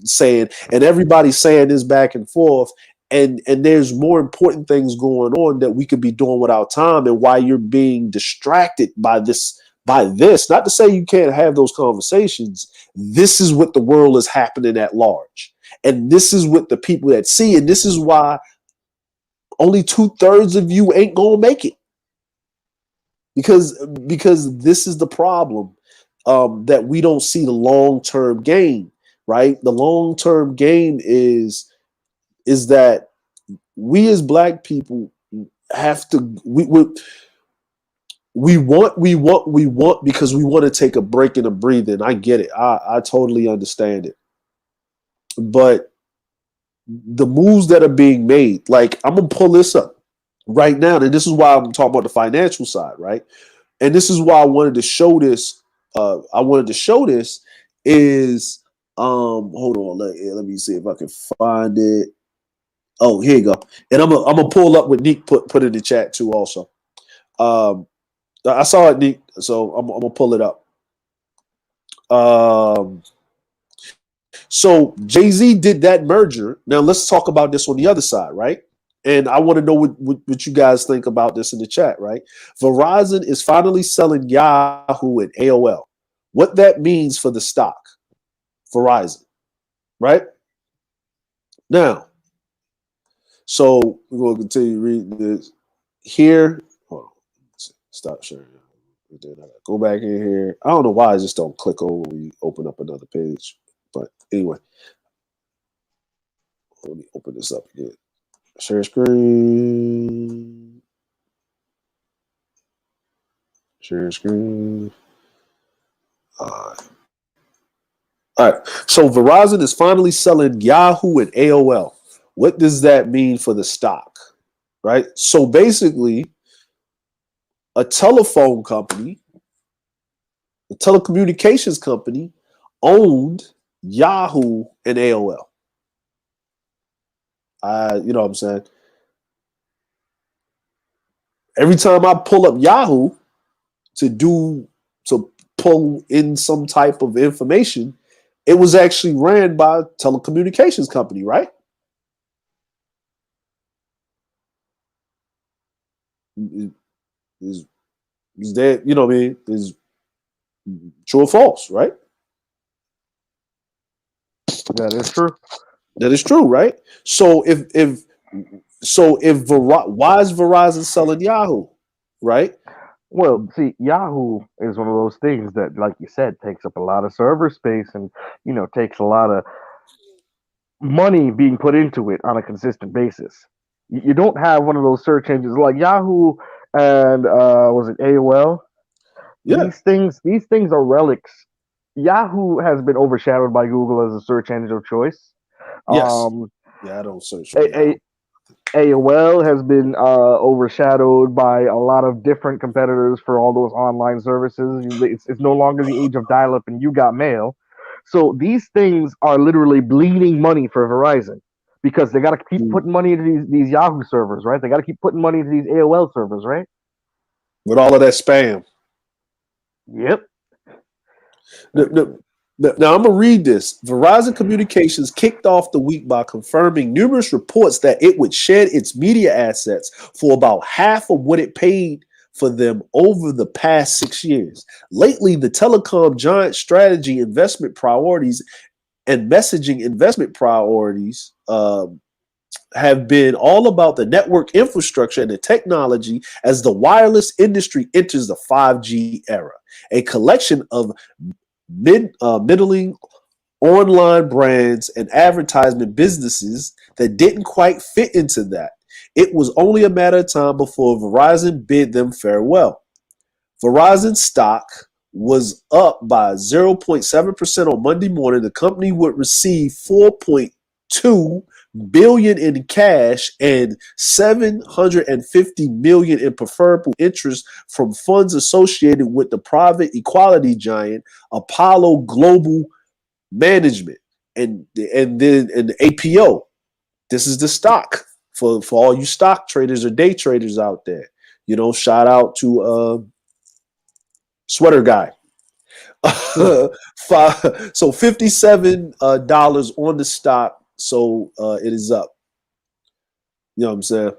saying, and everybody's saying this back and forth, and there's more important things going on that we could be doing with our time, and why you're being distracted by this. Not to say you can't have those conversations. This is what the world is happening at large, and this is what the people that see, and this is why only 2/3 of you ain't gonna make it. Because this is the problem, that we don't see the long-term gain, right? The long-term gain is that we as black people have to we want because we want to take a break and a breathe in. I get it. I totally understand it. But the moves that are being made, like I'm gonna pull this up right now, and this is why I'm talking about the financial side, right? And this is why I wanted to show this. Is hold on, let me see if I can find it. Oh, here you go. And I'm gonna pull up what Nick put in the chat too. Also, I saw it, Nick. So I'm gonna pull it up. So Jay-Z did that merger. Now let's talk about this on the other side, right? And I want to know what you guys think about this in the chat, right? Verizon is finally selling Yahoo and AOL. What that means for the stock, Verizon, right? Now, so we're going to continue reading this here. Hold on. Stop sharing. Go back in here. I don't know why I just don't click over when you open up another page. But anyway, let me open this up again. Share screen. Share screen. All right. So Verizon is finally selling Yahoo and AOL. What does that mean for the stock? Right. So basically, a telephone company, a telecommunications company, owned Yahoo and AOL. You know what I'm saying? Every time I pull up Yahoo to pull in some type of information, it was actually ran by a telecommunications company, right? Is that, you know what I mean? Is true or false, right? That is true. That is true, right? So why is Verizon selling Yahoo, right? Well, see, Yahoo is one of those things that, like you said, takes up a lot of server space and, takes a lot of money being put into it on a consistent basis. You don't have one of those search engines like Yahoo and was it AOL? Yeah. These things are relics. Yahoo has been overshadowed by Google as a search engine of choice. Yes. Yeah, I don't search for AOL has been overshadowed by a lot of different competitors for all those online services. It's no longer the age of dial-up and you got mail. So these things are literally bleeding money for Verizon because they got to keep putting money into these Yahoo servers, right? They got to keep putting money into these AOL servers, right? With all of that spam. Yep. Now I'm going to read this. Verizon Communications kicked off the week by confirming numerous reports that it would shed its media assets for about half of what it paid for them over the past 6 years. Lately, the telecom giant strategy investment priorities and messaging investment priorities have been all about the network infrastructure and the technology as the wireless industry enters the 5G era. A collection of middling online brands and advertisement businesses that didn't quite fit into that. It was only a matter of time before Verizon bid them farewell. Verizon stock was up by 0.7% on Monday morning. The company would receive $4.2 billion in cash and $750 million in preferable interest from funds associated with the private equality giant Apollo Global Management and the APO. This is the stock for all you stock traders or day traders out there. Shout out to Sweater Guy. So $57 on the stock. So it is up. You know what I'm saying?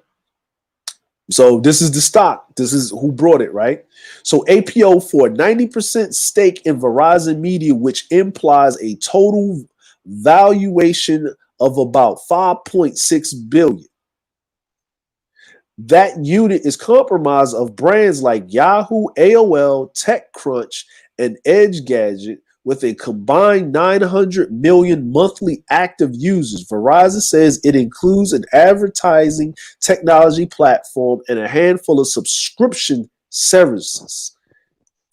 So this is the stock. This is who brought it, right? So APO for a 90% stake in Verizon Media, which implies a total valuation of about $5.6 billion. That unit is comprised of brands like Yahoo, AOL, TechCrunch, and Edge Gadget, with a combined 900 million monthly active users. Verizon says it includes an advertising technology platform and a handful of subscription services.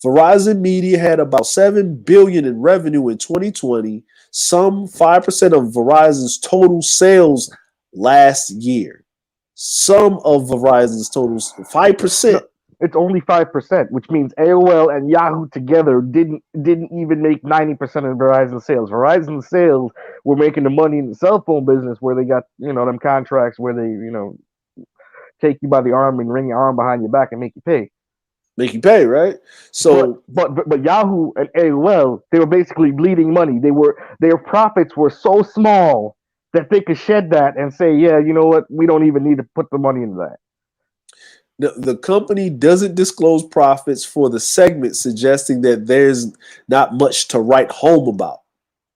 Verizon Media had about $7 billion in revenue in 2020, some 5% of Verizon's total sales last year. Some of Verizon's totals, 5%. It's only 5%, which means AOL and Yahoo together didn't even make 90% of Verizon sales. Verizon sales were making the money in the cell phone business where they got, them contracts where they, take you by the arm and ring your arm behind your back and make you pay. Make you pay, right? So, but Yahoo and AOL, they were basically bleeding money. Their profits were so small that they could shed that and say, yeah, you know what, we don't even need to put the money into that. The company doesn't disclose profits for the segment, suggesting that there's not much to write home about.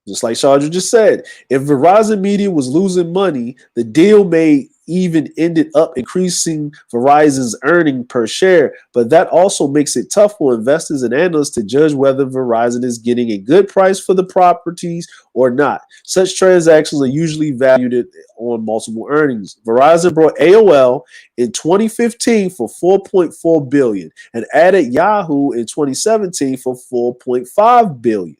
Just like Chandra just said, if Verizon Media was losing money, the deal may even ended up increasing Verizon's earning per share, but that also makes it tough for investors and analysts to judge whether Verizon is getting a good price for the properties or not. Such transactions are usually valued on multiple earnings. Verizon bought AOL in 2015 for $4.4 billion and added Yahoo in 2017 for $4.5 billion.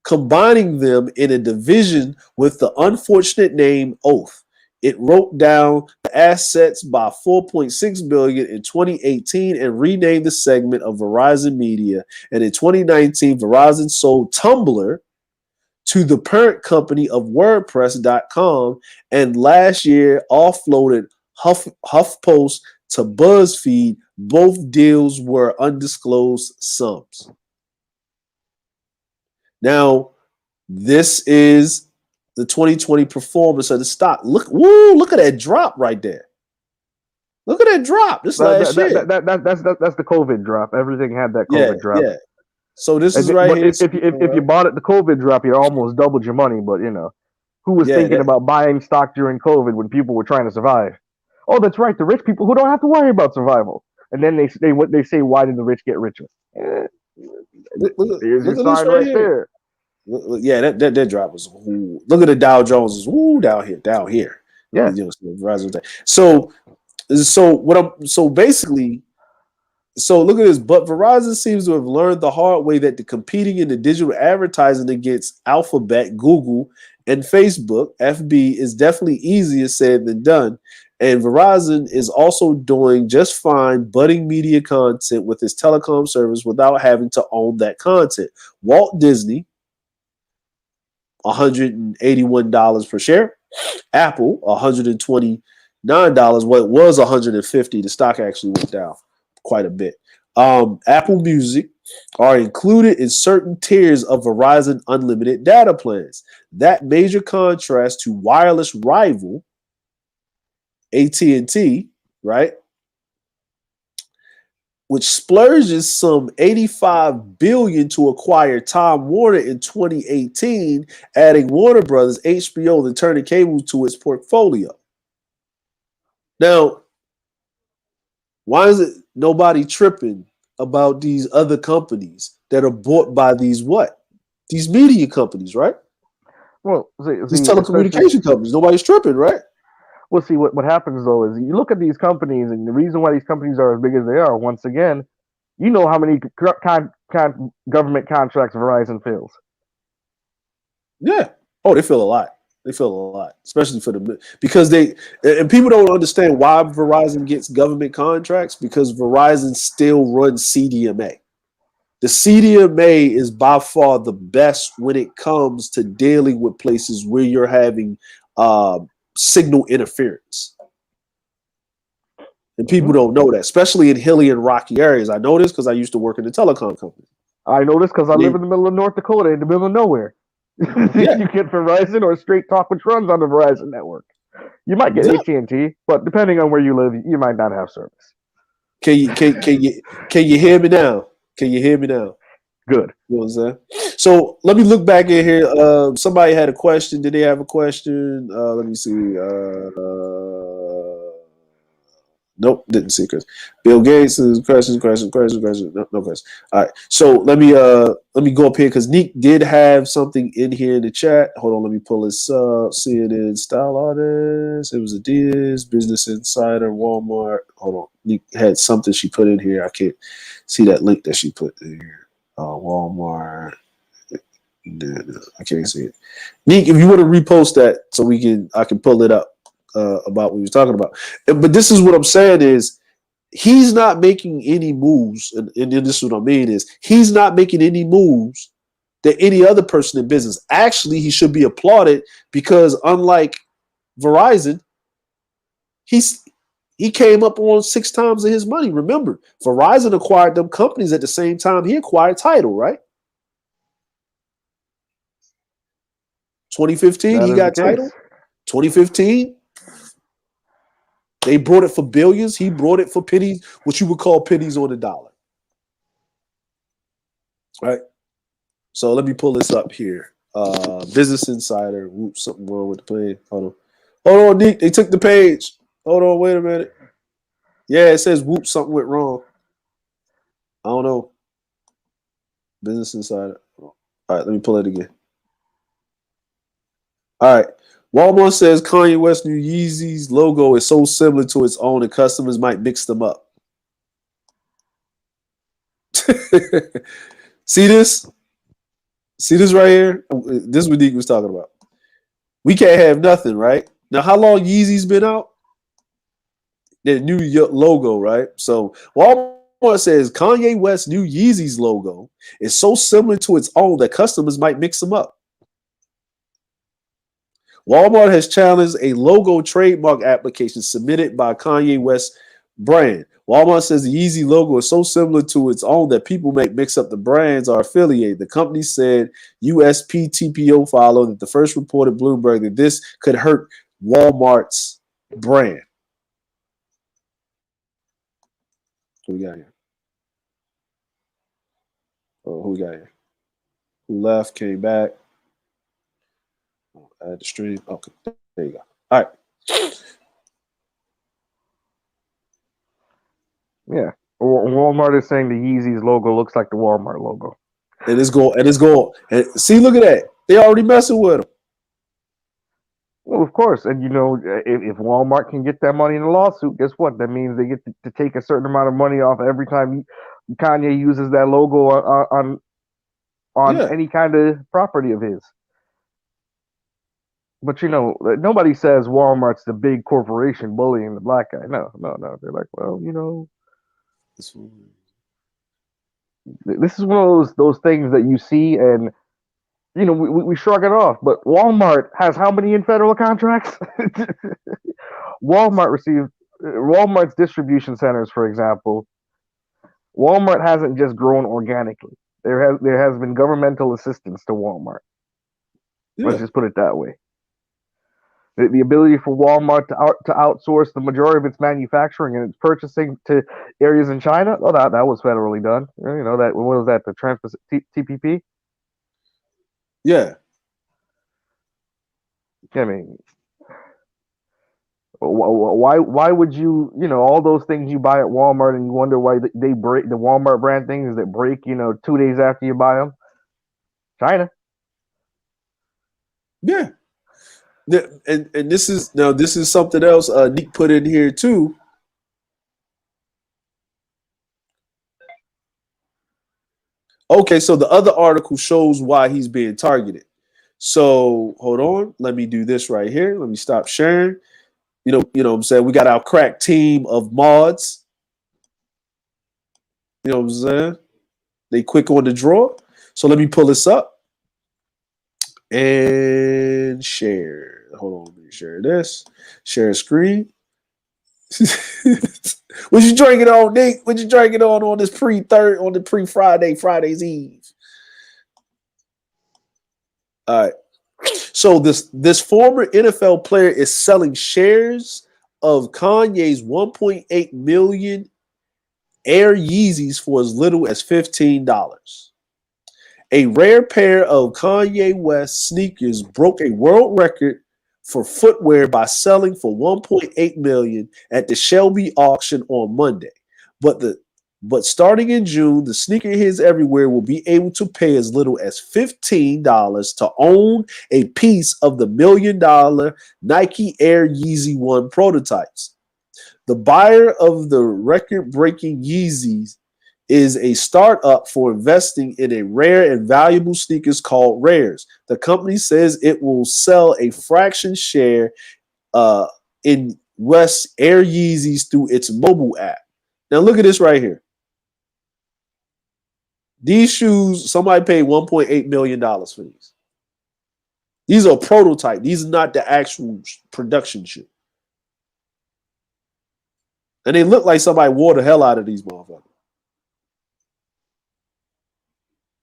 Combining them in a division with the unfortunate name Oath. It wrote down the assets by $4.6 billion in 2018 and renamed the segment of Verizon Media. And in 2019, Verizon sold Tumblr to the parent company of WordPress.com, and last year offloaded HuffPost to BuzzFeed. Both deals were undisclosed sums. Now, this is the 2020 performance of the stock. Look at that drop right there. Look at that drop. This last year. That's the COVID drop. Everything had that COVID drop. Yeah. So this is right here. If you bought it the COVID drop, you almost doubled your money. But who was thinking about buying stock during COVID when people were trying to survive? Oh, that's right. The rich people who don't have to worry about survival. And then they say, why did the rich get richer? Here's your sign right there. Yeah, that drop was. Ooh. Look at the Dow Jones is down here. Yeah. So basically, look at this. But Verizon seems to have learned the hard way that the competing in the digital advertising against Alphabet, Google, and Facebook (FB) is definitely easier said than done. And Verizon is also doing just fine budding media content with its telecom service without having to own that content. Walt Disney, $181 per share. Apple, $129. What was $150. The stock actually went down quite a bit. Apple Music are included in certain tiers of Verizon unlimited data plans. That major contrast to wireless rival AT&T, right, which splurges some $85 billion to acquire Time Warner in 2018, adding Warner Brothers, HBO, and Turner Cable to its portfolio. Now, why is it nobody tripping about these other companies that are bought by these media companies, right? Well, these telecommunication companies. Nobody's tripping, right? Well, see, what happens, though, is you look at these companies, and the reason why these companies are as big as they are, once again, you know how many government contracts Verizon fills. Yeah. Oh, they fill a lot. They fill a lot, especially because people don't understand why Verizon gets government contracts, because Verizon still runs CDMA. The CDMA is by far the best when it comes to dealing with places where you're having signal interference. And people don't know that, especially in hilly and rocky areas. I know this because I used to work in a telecom company. I know this because I live in the middle of North Dakota, in the middle of nowhere. Yeah. You get Verizon or Straight Talk, which runs on the Verizon network. You might get AT&T, but depending on where you live, you might not have service. Can you hear me now? Can you hear me now? Good. You know what I'm saying? So let me look back in here. Somebody had a question. Did they have a question? Let me see. Nope, didn't see Chris. Bill Gates is question. No question. All right. So let me go up here because Neek did have something in here in the chat. Hold on, let me pull this up. CNN Style Artist. It was Adidas, Business Insider, Walmart. Hold on. Neek had something she put in here. I can't see that link that she put in here. Walmart. I can't see it. Neek, if you want to repost that so I can pull it up about what he was talking about. But this is what I'm saying is he's not making any moves, and this is what I mean is he's not making any moves that any other person in business. Actually, he should be applauded because unlike Verizon, he came up on 6 times of his money. Remember, Verizon acquired them companies at the same time he acquired Tidal, right? 2015, he got Tidal. 2015, they brought it for billions. He brought it for pennies, what you would call pennies on the dollar. Right? So let me pull this up here. Business Insider. Whoops, something wrong with the plane. Hold on, Nick. They took the page. Hold on, wait a minute. Yeah, it says whoops, something went wrong. I don't know. Business Insider. All right, let me pull it again. All right. Walmart says Kanye West new Yeezy's logo is so similar to its own and customers might mix them up. See this? See this right here? This is what Nick was talking about. We can't have nothing, right? Now, how long Yeezy's been out? Their new logo, right? So Walmart says Kanye West's new Yeezy's logo is so similar to its own that customers might mix them up. Walmart has challenged a logo trademark application submitted by Kanye West brand. Walmart says the Yeezy logo is so similar to its own that people may mix up the brands are affiliated. The company said USPTO followed that the first reported Bloomberg that this could hurt Walmart's brand. Who we got here? Oh, who we got here? Who left, came back. Add the stream. Okay, there you go. All right. Yeah. Walmart is saying the Yeezys logo looks like the Walmart logo. And it's going. And see, look at that. They already messing with them. Well, of course. And, if Walmart can get that money in a lawsuit, guess what? That means they get to take a certain amount of money off every time Kanye uses that logo on any kind of property of his. But, nobody says Walmart's the big corporation bullying the black guy. No. They're like, well, this is one of those things that you see and, we shrug it off. But Walmart has how many in federal contracts? Walmart's distribution centers, for example. Walmart hasn't just grown organically. There has been governmental assistance to Walmart. Yeah. Let's just put it that way. The ability for Walmart to outsource the majority of its manufacturing and its purchasing to areas in China, that was federally done. What was that? The TPP? Yeah. I mean, why would you, all those things you buy at Walmart and you wonder why they break the Walmart brand things that break, 2 days after you buy them? China. Yeah. And this is something else Nick put in here too. Okay, so the other article shows why he's being targeted. So hold on, let me do this right here. Let me stop sharing. You know what I'm saying? We got our crack team of mods. You know what I'm saying? They quick on the draw. So let me pull this up and share. Hold on, let me share this. Share screen. What you drinking on, Nick? What you drinking on this Friday's Eve? All right. So this former NFL player is selling shares of Kanye's 1.8 million Air Yeezys for as little as $15. A rare pair of Kanye West sneakers broke a world record for footwear by selling for $1.8 million at the Shelby auction on Monday. But starting in June, the sneakerheads everywhere will be able to pay as little as $15 to own a piece of the $1 million Nike Air Yeezy 1 prototypes. The buyer of the record-breaking Yeezys is a startup for investing in a rare and valuable sneakers called Rares. The company says it will sell a fraction share in West Air Yeezys through its mobile app. Now look at this right here. These shoes, somebody paid $1.8 million for these. These are prototype. These are not the actual production shoe. And they look like somebody wore the hell out of these motherfuckers.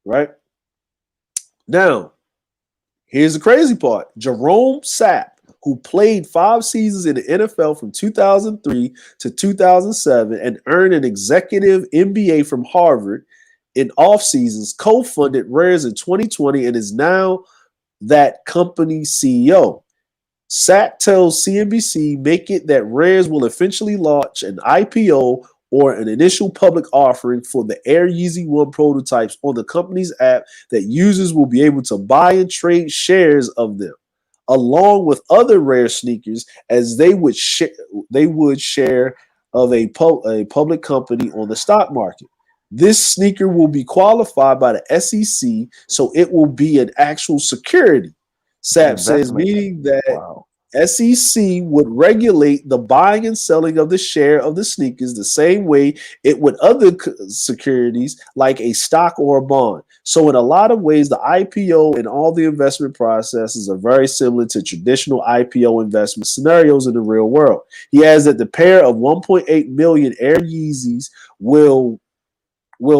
Right? Now, here's the crazy part. Jerome Sapp, who played 5 seasons in the NFL from 2003 to 2007 and earned an executive MBA from Harvard in off seasons, co-funded Rares in 2020 and is now that company's CEO. Sapp tells CNBC Make It that Rares will eventually launch an IPO or an initial public offering for the Air Yeezy 1 prototypes on the company's app that users will be able to buy and trade shares of them, along with other Rare sneakers, as they would share of a public company on the stock market. This sneaker will be qualified by the SEC, so it will be an actual security. Sapp says, meaning that SEC would regulate the buying and selling of the share of the sneakers the same way it would other securities like a stock or a bond. So in a lot of ways, the IPO and all the investment processes are very similar to traditional IPO investment scenarios in the real world. He adds that the pair of 1.8 million Air Yeezys will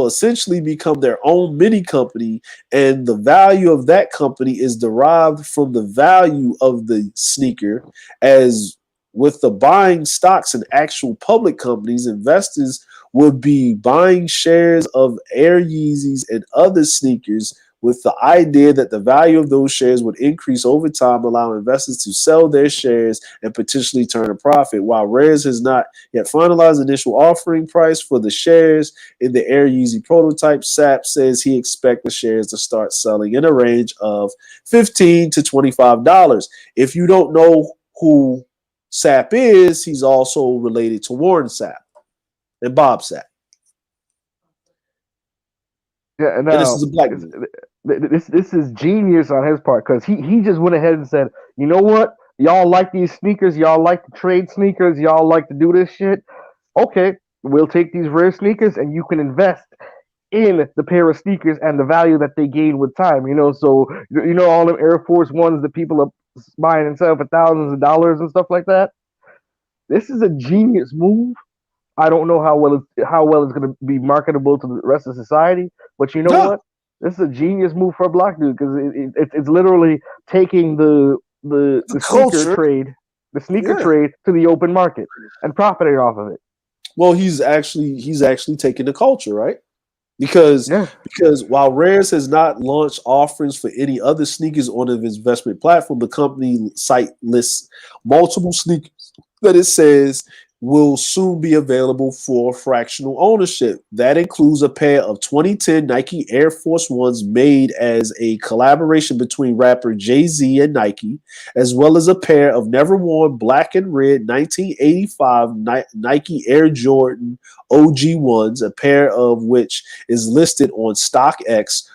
essentially become their own mini company, and the value of that company is derived from the value of the sneaker. As with the buying stocks in actual public companies, investors would be buying shares of Air Yeezys and other sneakers with the idea that the value of those shares would increase over time, allowing investors to sell their shares and potentially turn a profit. While Rares has not yet finalized the initial offering price for the shares in the Air Yeezy prototype, SAP says he expects the shares to start selling in a range of $15 to $25. If you don't know who SAP is, he's also related to Warren Sapp and Bob Sapp. Yeah, And this is now a black dude. this is genius on his part because he just went ahead and said, you know what, y'all like these sneakers, y'all like to trade sneakers, y'all like to do this shit. Okay, we'll take these rare sneakers and you can invest in the pair of sneakers and the value that they gain with time. So all them Air Force Ones that people are buying and selling for thousands of dollars and stuff like that. This is a genius move. I don't know how well it's going to be marketable to the rest of society, but you know Yeah. what? This is a genius move for a black dude because it's literally taking the sneaker culture. trade, Yeah. trade to the open market and profiting off of it. Well, he's actually taking the culture, right? Because Yeah. while Rares has not launched offerings for any other sneakers on its investment platform, the company site lists multiple sneakers that it says will soon be available for fractional ownership. That includes a pair of 2010 Nike Air Force Ones made as a collaboration between rapper Jay-Z and Nike, as well as a pair of never worn black and red 1985 Nike Air Jordan OG ones, a pair of which is listed on StockX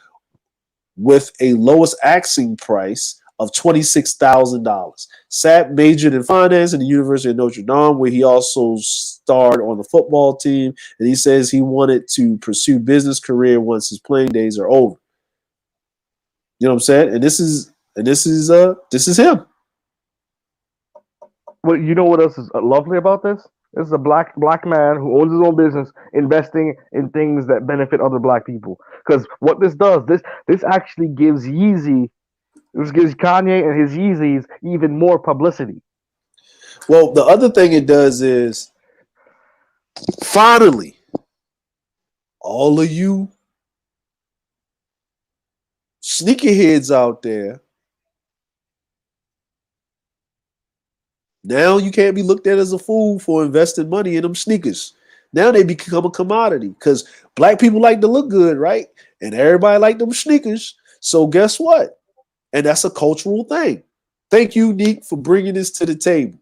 with a lowest asking price of $26,000. Sapp majored in finance at the University of Notre Dame, where he also starred on the football team. And he says he wanted to pursue business career once his playing days are over. You know what I'm saying? And this is him. Well, you know what else is lovely about this? This is a black man who owns his own business, investing in things that benefit other black people. Because what this does, this actually gives Yeezy. This gives Kanye and his Yeezys even more publicity. Well, the other thing it does is, finally, all of you sneakerheads out there, now you can't be looked at as a fool for investing money in them sneakers. Now they become a commodity because black people like to look good, right? And everybody like them sneakers. So guess what? And that's a cultural thing. Thank you, Neek, for bringing this to the table.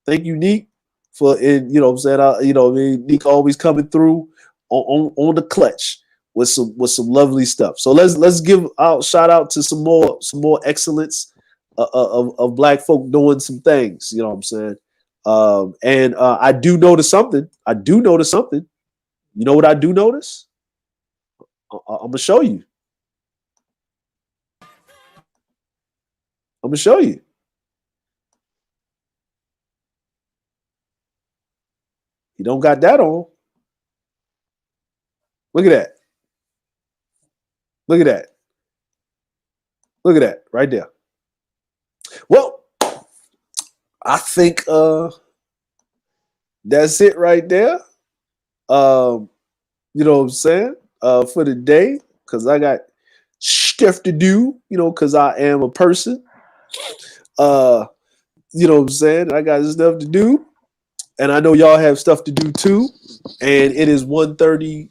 Thank you, Neek, for what I'm saying. Neek always coming through on the clutch with some lovely stuff. So let's give out shout out to some more excellence of black folk doing some things. You know what I'm saying? And I do notice something. You know what I do notice? I'm gonna show you. He don't got that on. Look at that. Look at that. Look at that right there. Well, I think that's it right there. You know what I'm saying? For the day, because I got stuff to do, because I am a person. You know what I'm saying? I got stuff to do. And I know y'all have stuff to do too. And it is 1:30,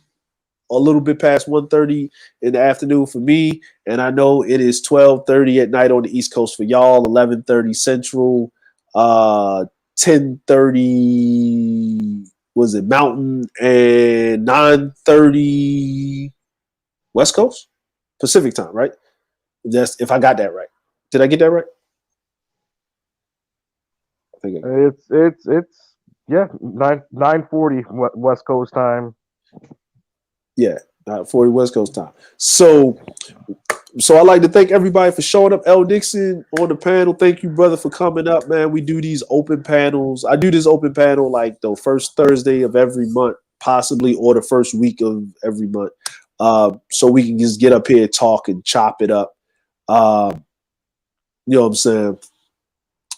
a little bit past 1:30 in the afternoon for me. And I know it is 12:30 at night on the East Coast for y'all, 11:30 Central, 10:30 was it Mountain, and 9:30 West Coast? Pacific time, right? If I got that right. Did I get that right? think I got it. It's yeah, 9:40 West Coast time. Yeah, 40 West Coast time. So I'd like to thank everybody for showing up. L. Dixon on the panel. Thank you, brother, for coming up, man. We do these open panels. I do this open panel like the first Thursday of every month, possibly, or the first week of every month. So we can just get up here, talk, and chop it up. You know what I'm saying?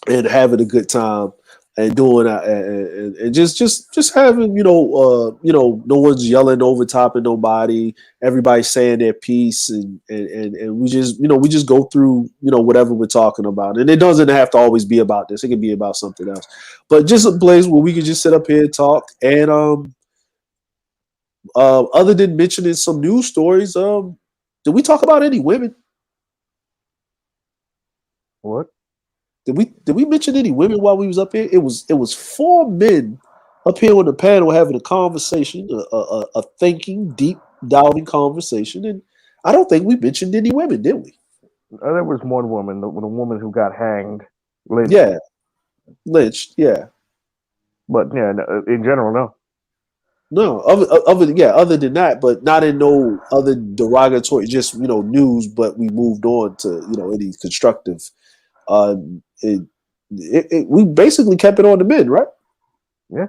And having a good time and doing that and just having, no one's yelling over top of nobody. Everybody's saying their piece and we just go through, whatever we're talking about. And it doesn't have to always be about this. It can be about something else. But just a place where we can just sit up here and talk. And other than mentioning some news stories, did we talk about any women? What? Did we mention any women while we was up here? It was 4 men up here on the panel having a conversation, a thinking, deep diving conversation, and I don't think we mentioned any women, did we? There was one woman, the woman who got hanged. Lynched. Yeah, lynched. Yeah, but yeah, in general, no. No, other than that, but not in no other derogatory, just news. But we moved on to any constructive. We basically kept it on the men, right? Yeah.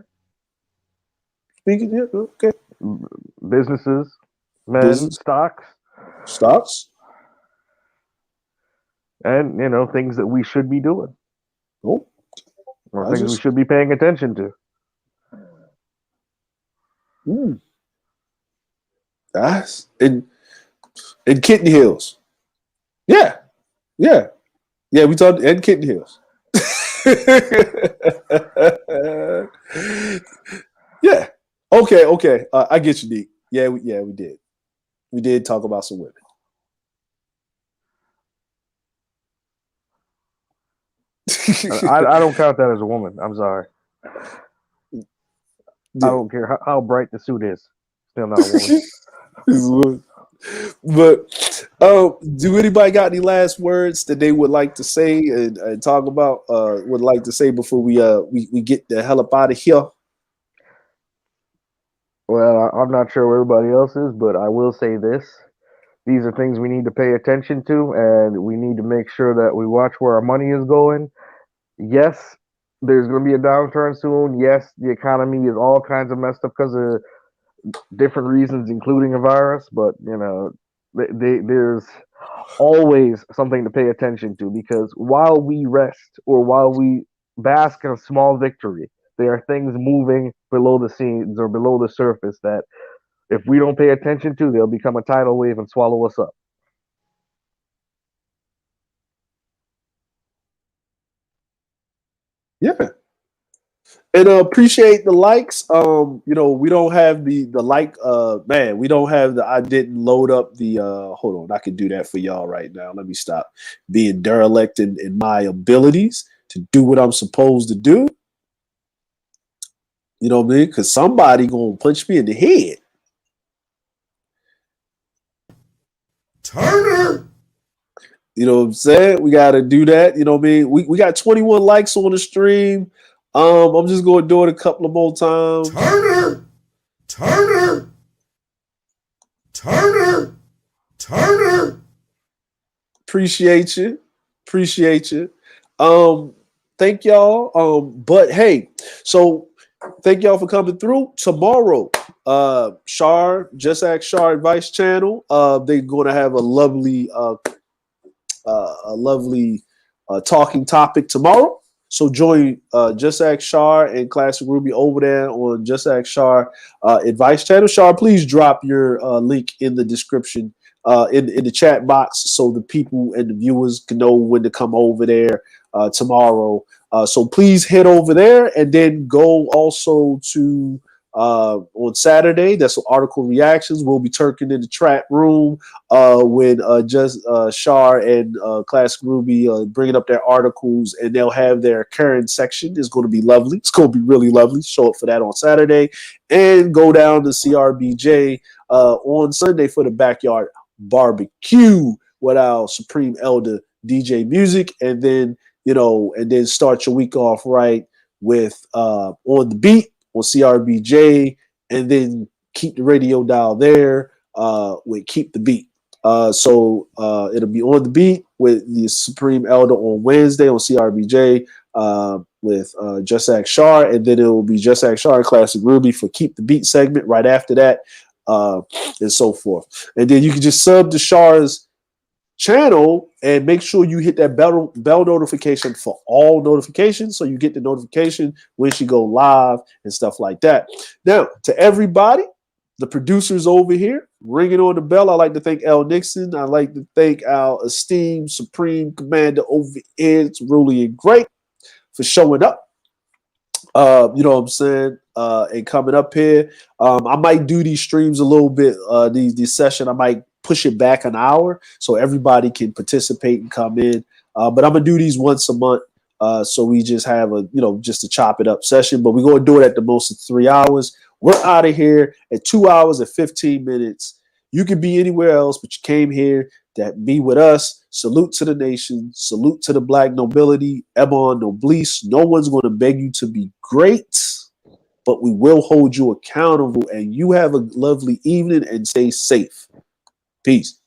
Speaking, yeah, okay. Businesses, men, stocks, and things that we should be doing, or things we should be paying attention to. That's in Kitten Hills. Yeah. We talked in Kitten Hills. Yeah. Okay. I get you, Nick. Yeah, we did. We did talk about some women. I don't count that as a woman. I'm sorry. I don't care how bright the suit is. Still not a woman. But do anybody got any last words that they would like to say and talk about? Would like to say before we get the hell up out of here? Well, I'm not sure where everybody else is, but I will say this. These are things we need to pay attention to, and we need to make sure that we watch where our money is going. Yes, there's going to be a downturn soon. Yes, the economy is all kinds of messed up because of different reasons, including a virus. But, there's always something to pay attention to, because while we rest or while we bask in a small victory, there are things moving below the scenes or below the surface that if we don't pay attention to, they'll become a tidal wave and swallow us up. Yeah. And appreciate the likes. We don't have the like. Man, we don't have the. I didn't load up the. Hold on, I can do that for y'all right now. Let me stop being derelict in my abilities to do what I'm supposed to do. You know what I mean? Because somebody gonna punch me in the head. Turner. You know what I'm saying? We got to do that. You know what I mean? We got 21 likes on the stream. I'm just going to do it a couple of more times. Turner. Appreciate you. Thank y'all. But hey, so thank y'all for coming through. Tomorrow, Just Ask Shar Advice channel. They're going to have a lovely talking topic tomorrow. So join Just Ask Shar and Classic Ruby over there on Just Ask Shar Advice channel. Shar, please drop your link in the description in the chat box so the people and the viewers can know when to come over there tomorrow. So please head over there and then go also to on Saturday. That's article reactions. We'll be turking in the chat room when Shar and Classic Ruby bringing up their articles, and they'll have their current section. It's going to be lovely. It's going to be really lovely. Show up for that on Saturday, and go down to CRBJ on Sunday for the backyard barbecue with our Supreme Elder DJ Music, and then start your week off right with On the Beat on CRBJ, and then keep the radio dial there with Keep the Beat. So it'll be On the Beat with the Supreme Elder on Wednesday on CRBJ with Just Act Shar, and then it will be Just Act Shar and Classic Ruby for Keep the Beat segment right after that, and so forth. And then you can just sub to Shar's channel and make sure you hit that bell notification for all notifications, so you get the notification when she go live and stuff like that. Now, to everybody, the producers over here ringing on the bell, I'd like to thank L. Nixon. I'd like to thank our esteemed Supreme Commander over here. It's really great for showing up. You know what I'm saying? And coming up here. I might do these streams a little bit, these session. I might push it back an hour so everybody can participate and come in. But I'm gonna do these once a month. So we just have just a chop it up session, but we're gonna do it at the most of 3 hours. We're out of here at 2 hours and 15 minutes. You could be anywhere else, but you came here to be with us. Salute to the nation. Salute to the black nobility. Ebon Noblesse. No one's going to beg you to be great, but we will hold you accountable. And you have a lovely evening and stay safe. Peace.